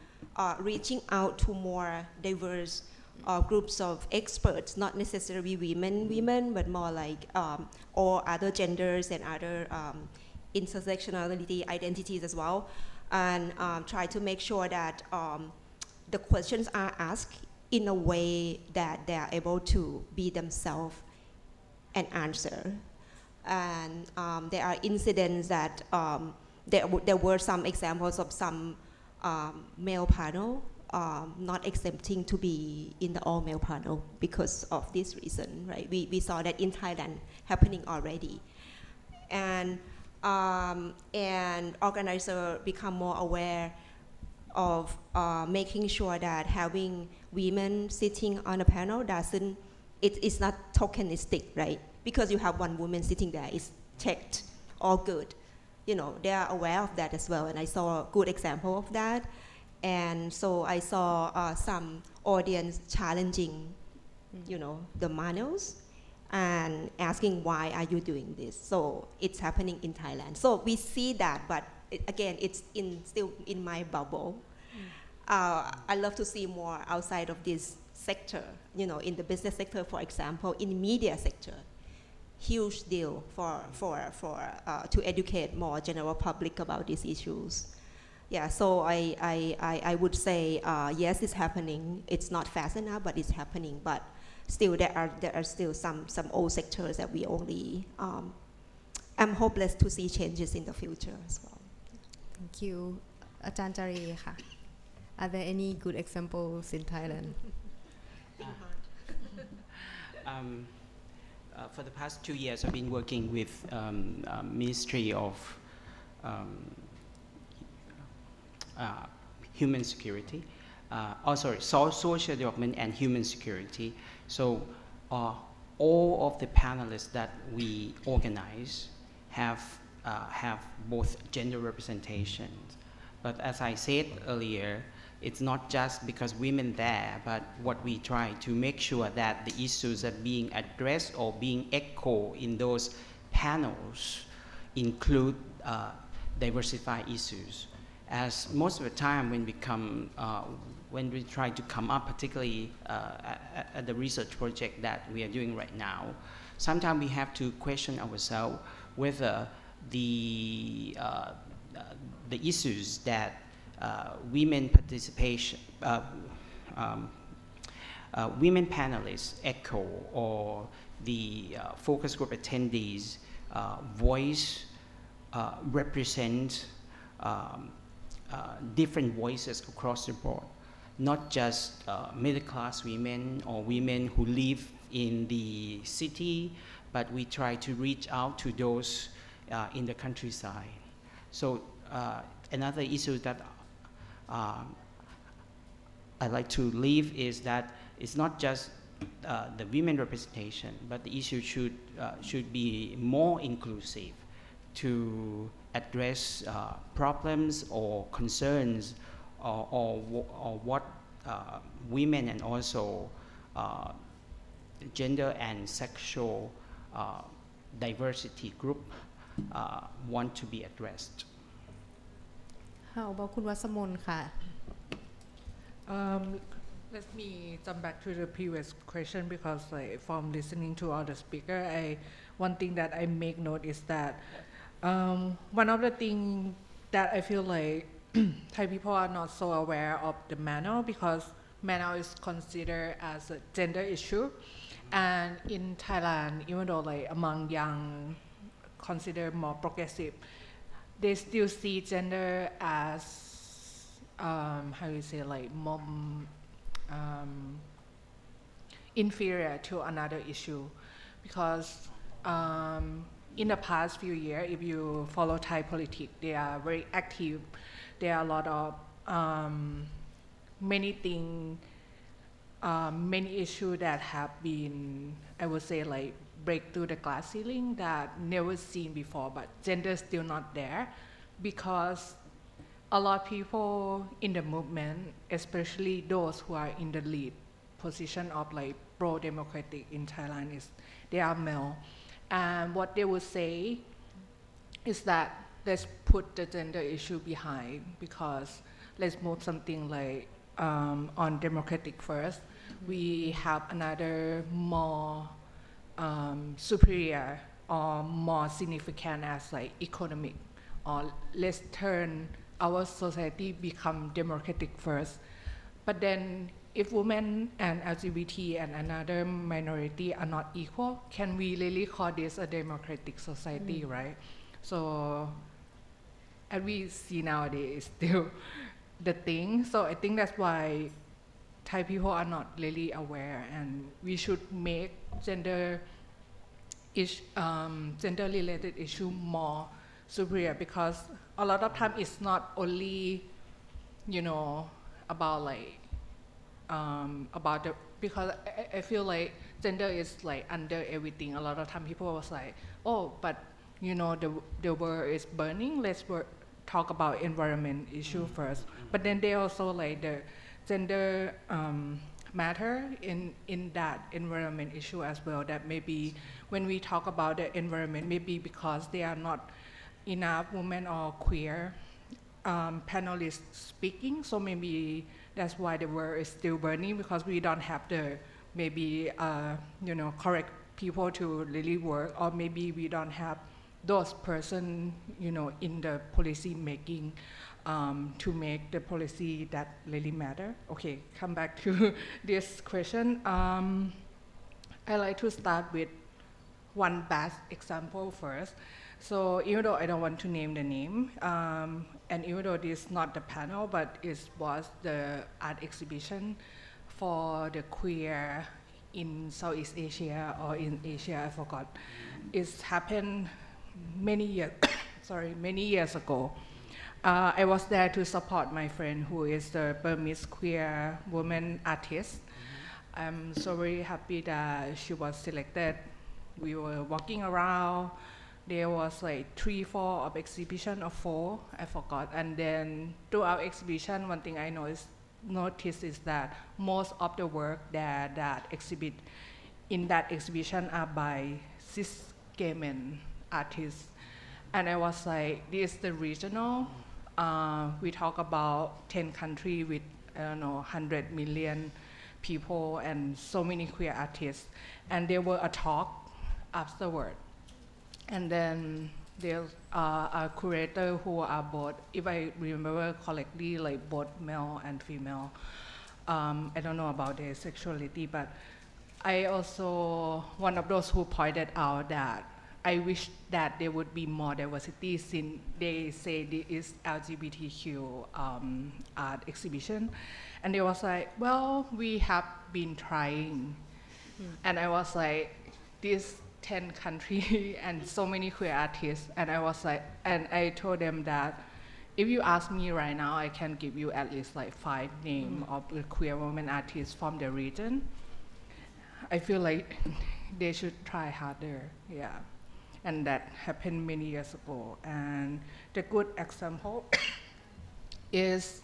Speaker 6: reaching out to more diverse groups of experts, not necessarily women, but more like or other genders and other intersectionality identities as well, and try to make sure that the questions are asked in a way that they are able to be themselves and answer. And there are incidents that there were some examples of some male panel not accepting to be in the all-male panel because of this reason, right? We saw that in Thailand happening already. And organizers become more aware of making sure that having women sitting on a panel it's not tokenistic, right? Because you have one woman sitting there, it's checked, all good. They are aware of that as well, and I saw a good example of that. And so I saw some audience challenging, the Manels and asking, why are you doing this? So it's happening in Thailand. So we see that, but again, it's still in my bubble. I love to see more outside of this sector, in the business sector, for example, in media sector. Huge deal to educate more general public about these issues. Yeah, so I would say yes, it's happening. It's not fast enough, but it's happening. But still, there are still some old sectors that we only. I'm hopeless to see changes in the future as well.
Speaker 1: Thank you, Ajahn Jaray. Are there any good examples in Thailand?
Speaker 7: for the past 2 years, I've been working with Ministry of Human Security, Social Development and Human Security. So all of the panelists that we organize have both gender representations. But as I said earlier, it's not just because women there, but what we try to make sure that the issues are being addressed or being echoed in those panels include diversified issues. As most of the time when we try to come up, particularly at the research project that we are doing right now, sometimes we have to question ourselves whether the issues that women participation, women panelists echo, or the focus group attendees voice represent different voices across the board, not just middle-class women or women who live in the city, but we try to reach out to those in the countryside. So another issue that I like to leave is that it's not just the women representation, but the issue should be more inclusive to address problems or concerns or what women and also gender and sexual diversity group want to be addressed.
Speaker 1: How about คุณวัสมนค่ะ
Speaker 8: Let me jump back to the previous question because from listening to all the speaker, one thing that I make note is that one of the things that I feel like Thai people are not so aware of the manel, because manel is considered as a gender issue, and in Thailand, even though among young considered more progressive, they still see gender as how you say more inferior to another issue, because in the past few years, if you follow Thai politics, they are very active. There are a lot of many things, many issues that have been, I would say, break through the glass ceiling that never seen before, but gender is still not there, because a lot of people in the movement, especially those who are in the lead position of pro-democratic in Thailand, they are male. And what they would say is that let's put the gender issue behind, because let's move something on democratic first. We have another more superior or more significant as economic, or let's turn our society become democratic first. But then if women and LGBT and another minority are not equal, can we really call this a democratic society, right? So as we see nowadays, it's still the thing. So I think that's why Thai people are not really aware, and we should make gender-related issue more superior, because a lot of time it's not only, about about the, because I feel gender is under everything. A lot of time people was oh, but the world is burning, let's talk about environment issue first. But then they also the gender matter in that environment issue as well, that maybe when we talk about the environment, maybe because there are not enough women or queer panelists speaking, so maybe that's why the world is still burning, because we don't have the maybe correct people to really work, or maybe we don't have those person in the policy making to make the policy that really matter. Okay, come back to this question. I like to start with one bad example first. So even though I don't want to name the name, and even though this is not the panel, but it was the art exhibition for the queer in Southeast Asia or in Asia, I forgot. It's happened many years, many years ago. I was there to support my friend who is the Burmese queer woman artist. I'm so very happy that she was selected. We were walking around. There was like 3, 4 of exhibition or 4, I forgot. And then throughout exhibition, one thing I noticed is that most of the work that exhibit in that exhibition are by cis gay men artists. And I was like, this is the regional. We talk about 10 countries with, I don't know, 100 million people and so many queer artists. And there were a talk afterward. And then there's a curator who are both, if I remember correctly, like both male and female. I don't know about their sexuality, but I also one of those who pointed out that I wish that there would be more diversity since they say this is LGBTQ art exhibition. And they was like, well, we have been trying. And I was like, this 10 countries and so many queer artists. And I was like, and I told them that if you ask me right now, I can give you at least like 5 names of the queer women artists from the region. I feel like they should try harder, yeah. And that happened many years ago. And the good example is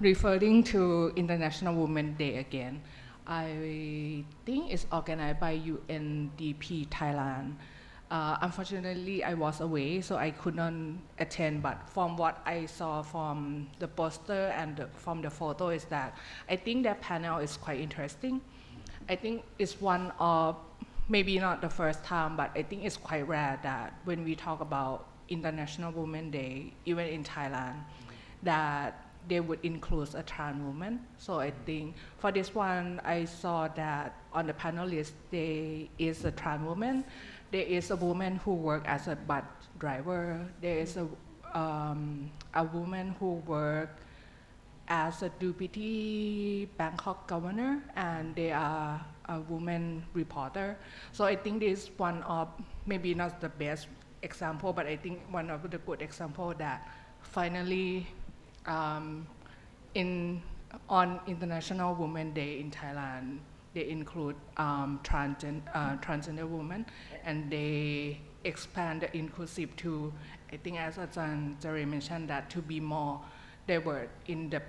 Speaker 8: referring to International Women's Day again. I think it's organized by UNDP Thailand. Unfortunately, I was away, so I couldn't attend, but from what I saw from the poster and from the photo is that I think that panel is quite interesting. I think it's one of, maybe not the first time, but I think it's quite rare that when we talk about International Women's Day, even in Thailand, that they would include a trans woman. So I think for this one, I saw that on the panel list, there is a trans woman. There is a woman who works as a bus driver. There is a woman who works as a deputy Bangkok governor, and they are a woman reporter. So I think this is one of, maybe not the best example, but I think one of the good example that finally on International Women's Day in Thailand, they include transgender women, and they expand the inclusive to, I think as Jaray mentioned, that to be more diverse in the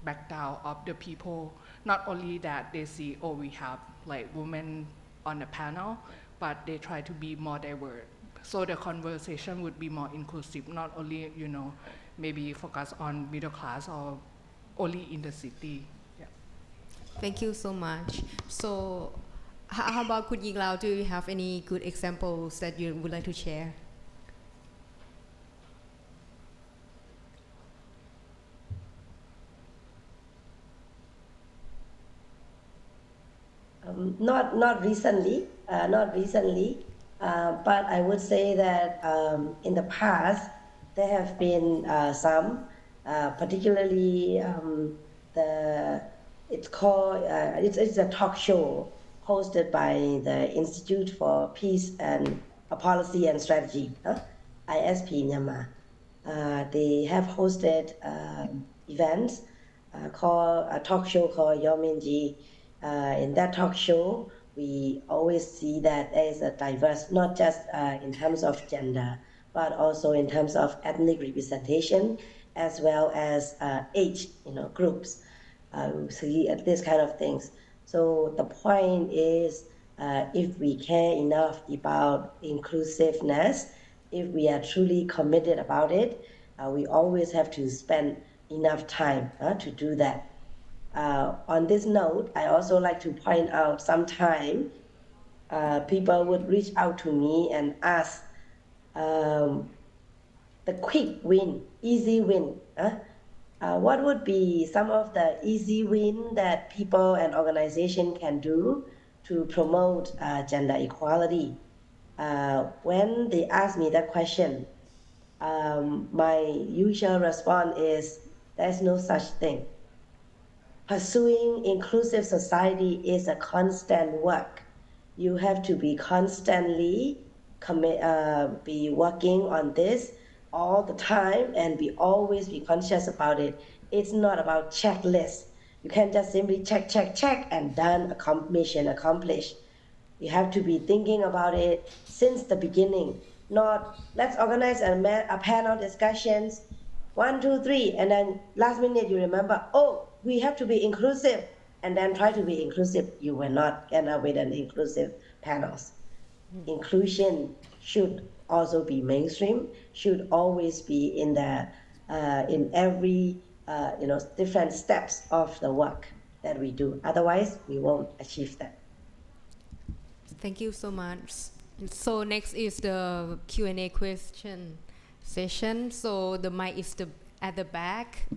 Speaker 8: background of the people. Not only that they see, oh, we have like women on the panel, but they try to be more diverse. So the conversation would be more inclusive, not only, maybe focus on middle class or only in the city. Yeah.
Speaker 1: Thank you so much. So how about Kun YingLao? Do you have any good examples that you would like to share?
Speaker 2: Not recently, but I would say that in the past there have been some, particularly it's called it's a talk show hosted by the Institute for Peace and Policy and Strategy, ISP Myanmar. They have hosted events called a talk show called Yominji. In that talk show, we always see that there is a diverse, not just in terms of gender, but also in terms of ethnic representation, as well as age, groups. We see this kind of things. So the point is, if we care enough about inclusiveness, if we are truly committed about it, we always have to spend enough time to do that. On this note, I also like to point out sometimes people would reach out to me and ask the quick win, easy win. What would be some of the easy win that people and organizations can do to promote gender equality? When they ask me that question, my usual response is, there's no such thing. pursuing inclusive society is a constant work. You have to be constantly be working on this all the time and always be conscious about it. It's not about checklists. You can't just simply check, and done, mission accomplished. You have to be thinking about it since the beginning, not let's organize a panel discussions, 1, 2, 3, and then last minute you remember, oh, we have to be inclusive, and then try to be inclusive. You will not end up with an inclusive panels. Inclusion should also be mainstream, should always be in the in every different steps of the work that we do. Otherwise, we won't achieve that.
Speaker 1: Thank you so much. So next is the Q&A question session. So the mic is at the back.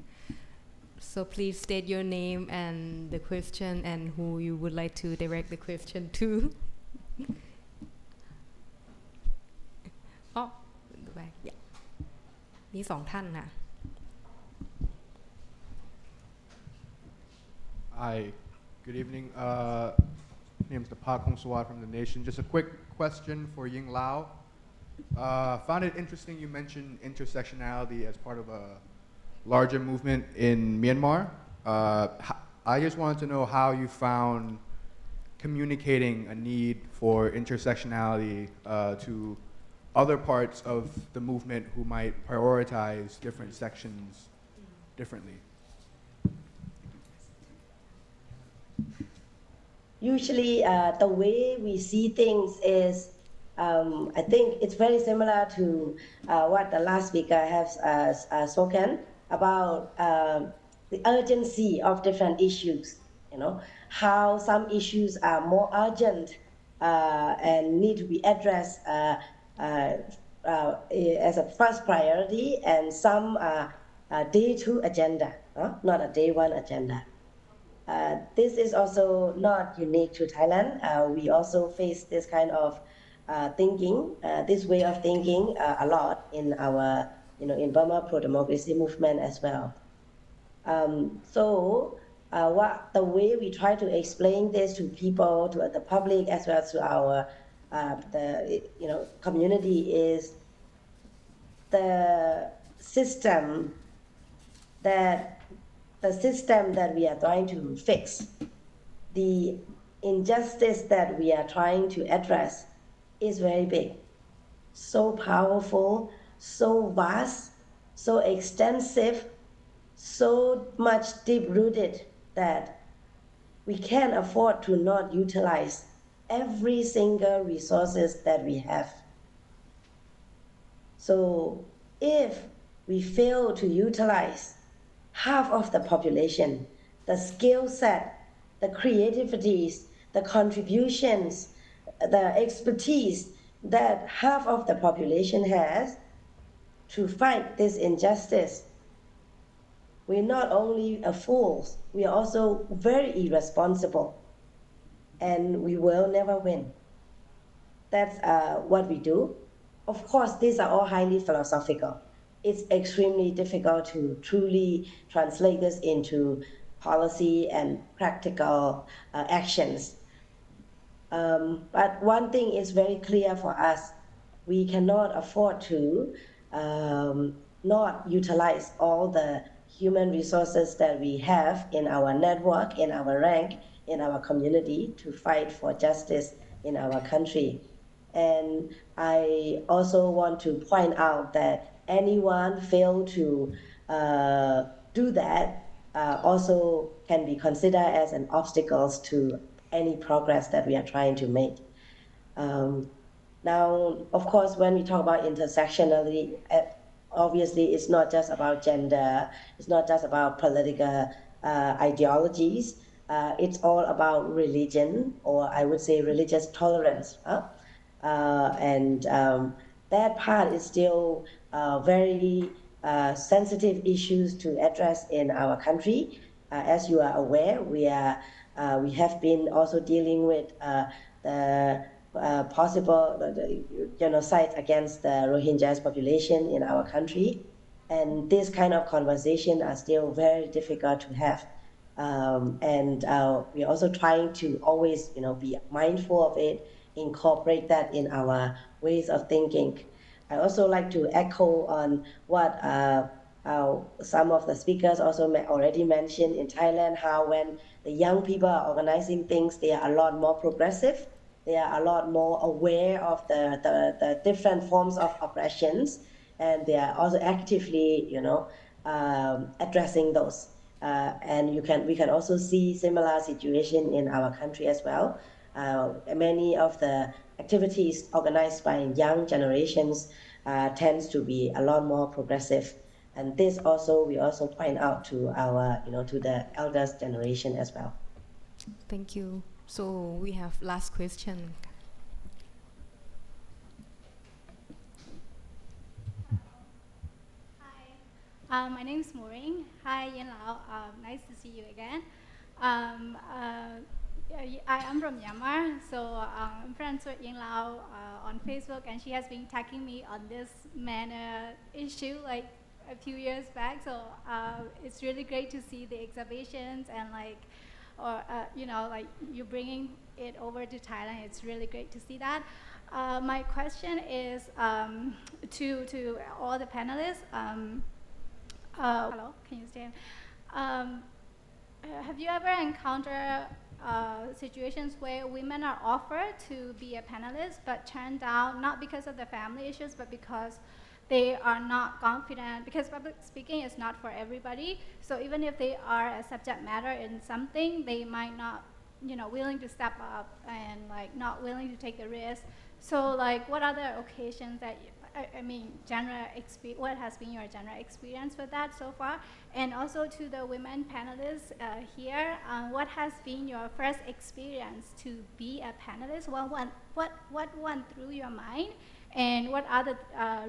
Speaker 1: So please state your name and the question and who you would like to direct the question to. Oh, in the back. Yeah. มีสองท่านค่ะ
Speaker 9: Hi, good evening. My name is Deepak Hongsawat from The Nation. Just a quick question for YingLao. Found it interesting you mentioned intersectionality as part of a larger movement in Myanmar. I just wanted to know how you found communicating a need for intersectionality to other parts of the movement who might prioritize different sections differently.
Speaker 2: Usually, the way we see things is, I think it's very similar to what the last speaker has spoken about the urgency of different issues. How some issues are more urgent and need to be addressed as a first priority, and some are day two agenda, not a day one agenda. This is also not unique to Thailand. We also face this kind of thinking, this way of thinking a lot in our, in Burma pro-democracy movement as well. The way we try to explain this to people, to the public, as well as to our community is the system that we are trying to fix, the injustice that we are trying to address is very big, so powerful, so vast, so extensive, so much deep-rooted that we can't afford to not utilize every single resources that we have. So if we fail to utilize half of the population, the skill set, the creativities, the contributions, the expertise that half of the population has to fight this injustice, we're not only fools, we are also very irresponsible, and we will never win. That's what we do. Of course, these are all highly philosophical. It's extremely difficult to truly translate this into policy and practical actions. But one thing is very clear for us. We cannot afford to not utilize all the human resources that we have in our network, in our rank, in our community to fight for justice in our country. And I also want to point out that anyone fail to do that also can be considered as an obstacle to any progress that we are trying to make. Now, of course, when we talk about intersectionality, obviously it's not just about gender, it's not just about political ideologies, it's all about religion, or I would say religious tolerance. That part is still very sensitive issues to address in our country. As you are aware, we have been also dealing with the possible genocide against the Rohingyas population in our country, and this kind of conversation are still very difficult to have. And we're also trying to always, be mindful of it, incorporate that in our ways of thinking. I also like to echo on what some of the speakers also already mentioned in Thailand, how when the young people are organizing things, they are a lot more progressive. They are a lot more aware of the different forms of oppressions, and they are also actively, addressing those. And we can also see similar situation in our country as well. Many of the activities organized by young generations tends to be a lot more progressive, and this also we also point out to our to the elders generation as well.
Speaker 1: Thank you. So we have last question.
Speaker 10: My name is Maureen. Hi, YingLao. Nice to see you again. I am from Myanmar, so I'm friends with YingLao on Facebook, and she has been tagging me on this manner issue like a few years back. So it's really great to see the exhibitions and like you bringing it over to Thailand. It's really great to see that. My question is to all the panelists. Hello, can you stand? Have you ever encountered situations where women are offered to be a panelist but turned down, not because of the family issues, but because they are not confident, because public speaking is not for everybody. So even if they are a subject matter in something, they might not, willing to step up and like not willing to take the risk. So like what other occasions that what has been your general experience with that so far? And also to the women panelists here, what has been your first experience to be a panelist? What went through your mind? And what are the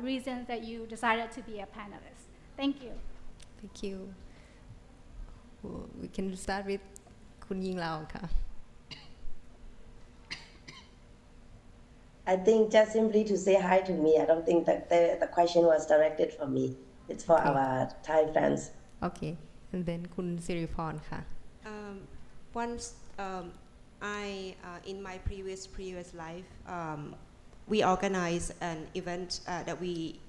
Speaker 10: reasons that you decided to be a panelist? Thank you.
Speaker 1: Thank you. We can start with Kun YingLao ka.
Speaker 2: I think just simply to say hi to me. I don't think that the question was directed for me. It's for our Thai fans.
Speaker 1: Okay. And then Kun Siriporn ka.
Speaker 6: Once I in my previous life, we organized an event that we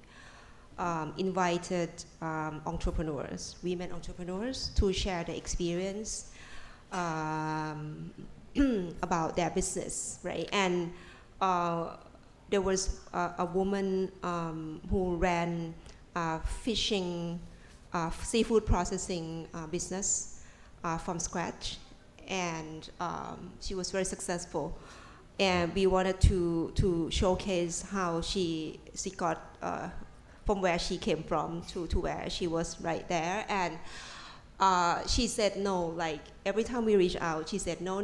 Speaker 6: invited entrepreneurs, women entrepreneurs, to share the experience about their business, right? And there was a woman who ran fishing, seafood processing business from scratch, and she was very successful. And we wanted to showcase how she got from where she came from to where she was right there. And she said no, like every time we reach out, she said no,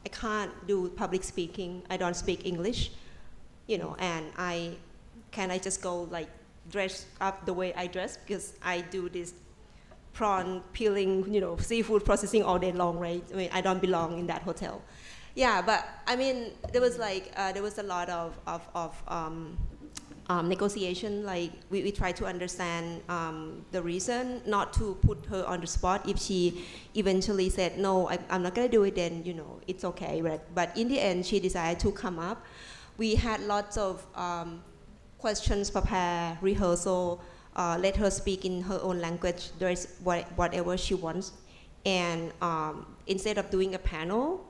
Speaker 6: I can't do public speaking. I don't speak English, and can I just go like dress up the way I dress, because I do this prawn peeling, seafood processing all day long, right? I mean, I don't belong in that hotel. Yeah, but I mean, there was a lot of negotiation. Like we try to understand the reason, not to put her on the spot. If she eventually said no, I'm not gonna do it, then it's okay. Right? But in the end, she decided to come up. We had lots of questions prepared, rehearsal. Let her speak in her own language. There is whatever she wants, and instead of doing a panel,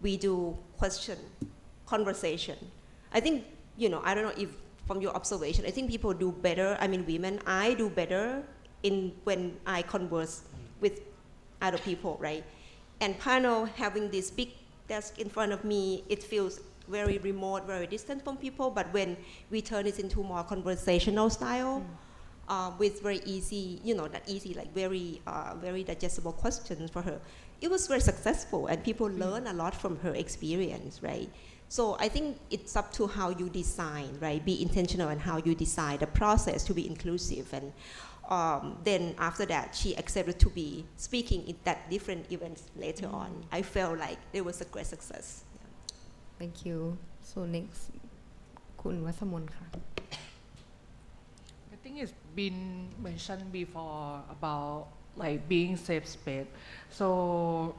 Speaker 6: we do conversation. I think I don't know if, from your observation, I think people do better. I mean, women, I do better when I converse with other people, right? And panel, having this big desk in front of me, it feels very remote, very distant from people. But when we turn it into more conversational style, with very easy, not easy, like very digestible questions for her, it was very successful, and people learn a lot from her experience, right? So I think it's up to how you design, right? Be intentional in how you design the process to be inclusive. And then after that, she accepted to be speaking at that different events later on. I felt like it was a great success. Yeah.
Speaker 1: Thank you. So next, Kun Watsamon ka.
Speaker 8: I think it's been mentioned before about like being safe space. So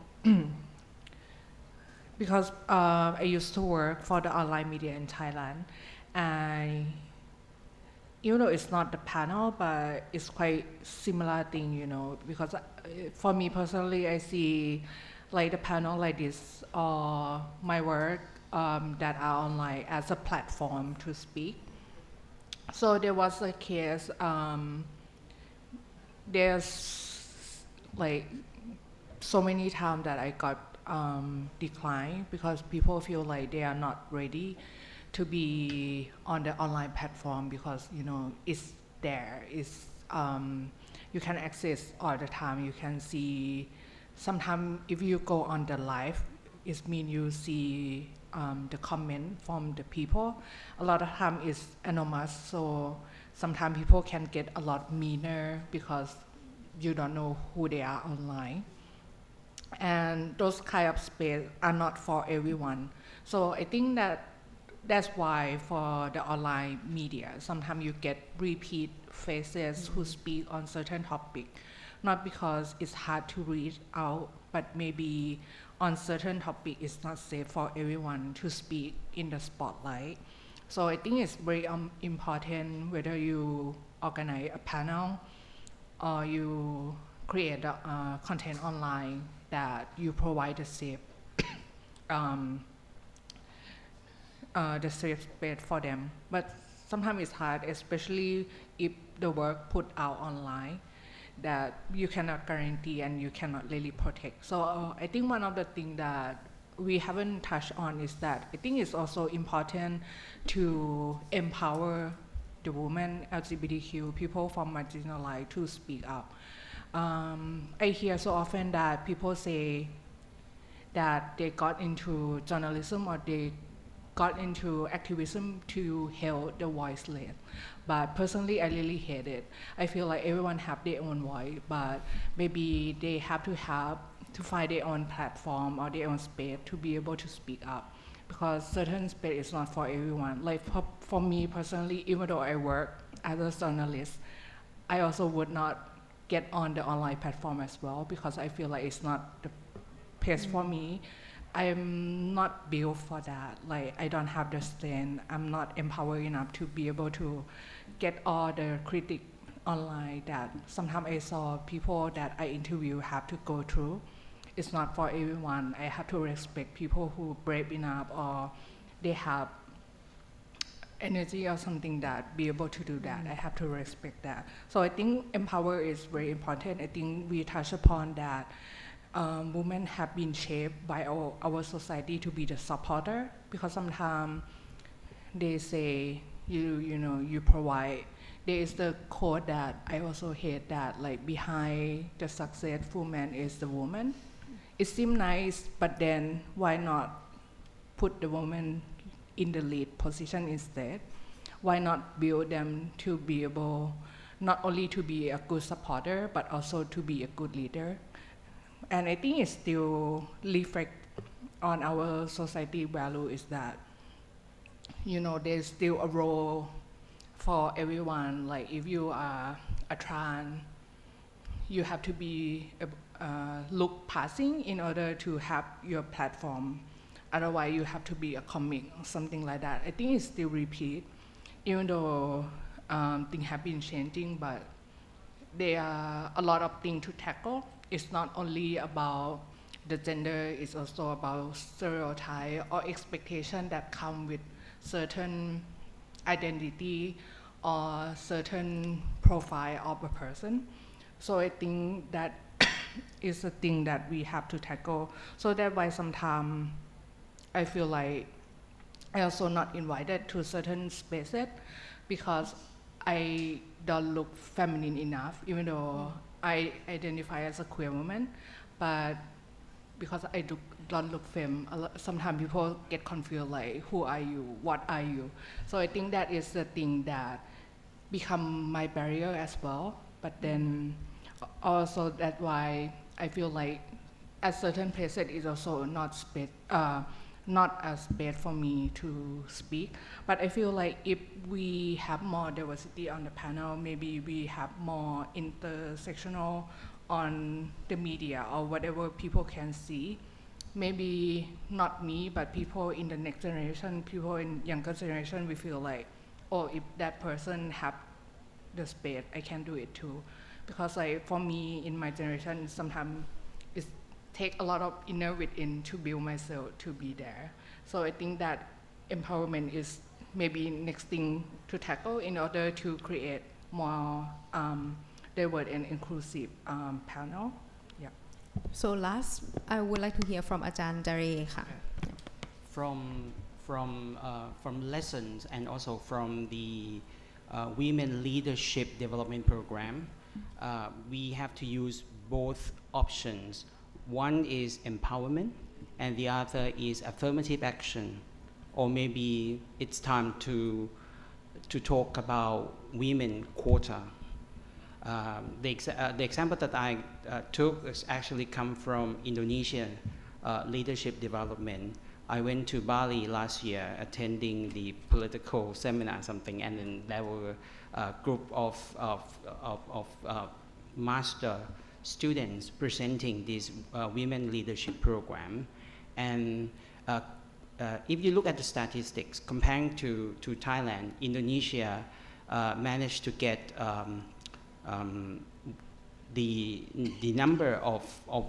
Speaker 8: because I used to work for the online media in Thailand, and even though it's not the panel, but it's quite similar thing, because for me personally, I see like the panel like this or my work that are online as a platform to speak. So there was a case, there's like so many times that I got declined because people feel like they are not ready to be on the online platform because it's there, it's you can access all the time. You can see sometimes if you go on the live, it means you see the comment from the people. A lot of time it's anonymous, so sometimes people can get a lot meaner because you don't know who they are online. And those kind of space are not for everyone. So I think that's why for the online media, sometimes you get repeat faces who speak on certain topic, not because it's hard to read out, but maybe on certain topic it's not safe for everyone to speak in the spotlight. So I think it's very important whether you organize a panel or you create a content online that you provide a safe the safe space for them. But sometimes it's hard, especially if the work put out online that you cannot guarantee and you cannot really protect. So I think one of the things that we haven't touched on is that I think it's also important to empower the women, LGBTQ people from marginalized to speak up. I hear so often that people say that they got into journalism or they got into activism to help the voiceless. But personally, I really hate it. I feel like everyone have their own voice, but maybe they have to find their own platform or their own space to be able to speak up. Because certain space is not for everyone. Like for me personally, even though I work as a journalist, I also would not get on the online platform as well because I feel like it's not the place for me. I'm not built for that. Like I don't have the strength. I'm not empowered enough to be able to get all the critique online that sometimes I saw people that I interview have to go through. It's not for everyone. I have to respect people who brave enough or they have energy or something that be able to do that. I have to respect that. So I think empower is very important. I think we touch upon that. Women have been shaped by our society to be the supporter because sometimes they say you provide. There is the quote that I also hate that like behind the successful man is the woman. It seems nice, but then why not put the woman in the lead position instead? Why not build them to be able not only to be a good supporter but also to be a good leader? And I think it still reflects on our society value is that there's still a role for everyone. Like if you are a trans, you have to be look passing in order to have your platform. Otherwise, you have to be a comic, something like that. I think it's still repeat, even though things have been changing, but there are a lot of things to tackle. It's not only about the gender, it's also about stereotype or expectation that come with certain identity or certain profile of a person. So I think that is a thing that we have to tackle. So that's why sometimes I feel like I also not invited to certain spaces because I don't look feminine enough, even though I identify as a queer woman, but because I don't look femme, sometimes people get confused like, who are you, what are you? So I think that is the thing that become my barrier as well. But then also that's why I feel like at certain places it's also not a space for me to speak. But I feel like if we have more diversity on the panel, maybe we have more intersectional on the media or whatever people can see. Maybe not me, but people in the next generation, people in younger generation, we feel like, oh, if that person have the space, I can do it too. Because like for me, in my generation, sometimes it take a lot of inner within to build myself to be there. So I think that empowerment is maybe next thing to tackle in order to create more diverse and inclusive panel. Yeah.
Speaker 1: So last, I would like to hear from Ajahn Jaray.
Speaker 7: From lessons and also from the Women Leadership Development Program, we have to use both options. One is empowerment, and the other is affirmative action. Or maybe it's time to talk about women quota. The example that I took is actually come from Indonesia leadership development. I went to Bali last year attending the political seminar something, and then there were a group of master students presenting this women leadership program. And if you look at the statistics, comparing to Thailand, Indonesia managed to get the number of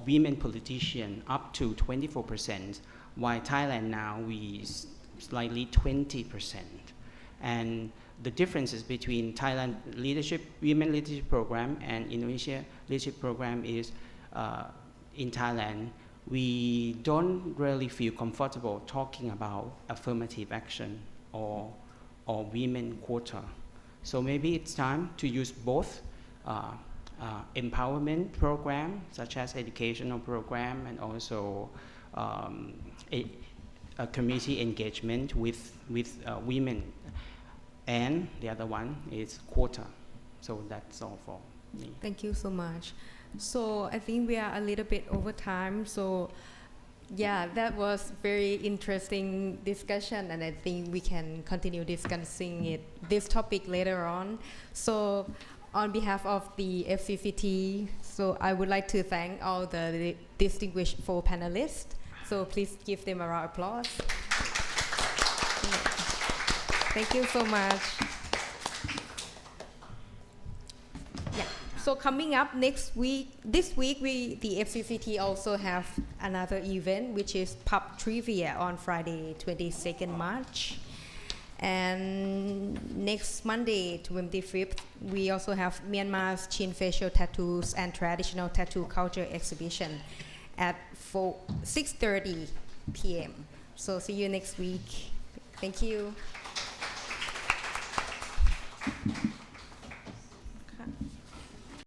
Speaker 7: women politicians up to 24%, while Thailand now is slightly 20%. And the differences between Thailand women leadership program and Indonesia leadership program is in Thailand, we don't really feel comfortable talking about affirmative action or women quota. So maybe it's time to use both empowerment program, such as educational program, and also a community engagement with women. And the other one is quota. So that's all for me.
Speaker 1: Thank you so much. So I think we are a little bit over time. So yeah, that was very interesting discussion, and I think we can continue discussing this topic later on. So on behalf of the FCCT, so I would like to thank all the distinguished 4 panelists. So please give them a round of applause. Thank you so much. Yeah. So coming up this week, the FCCT also have another event, which is pub trivia on Friday, 22nd March. And next Monday, 25th, we also have Myanmar's Chin facial tattoos and traditional tattoo culture exhibition at 6:30 p.m. So see you next week. Thank you.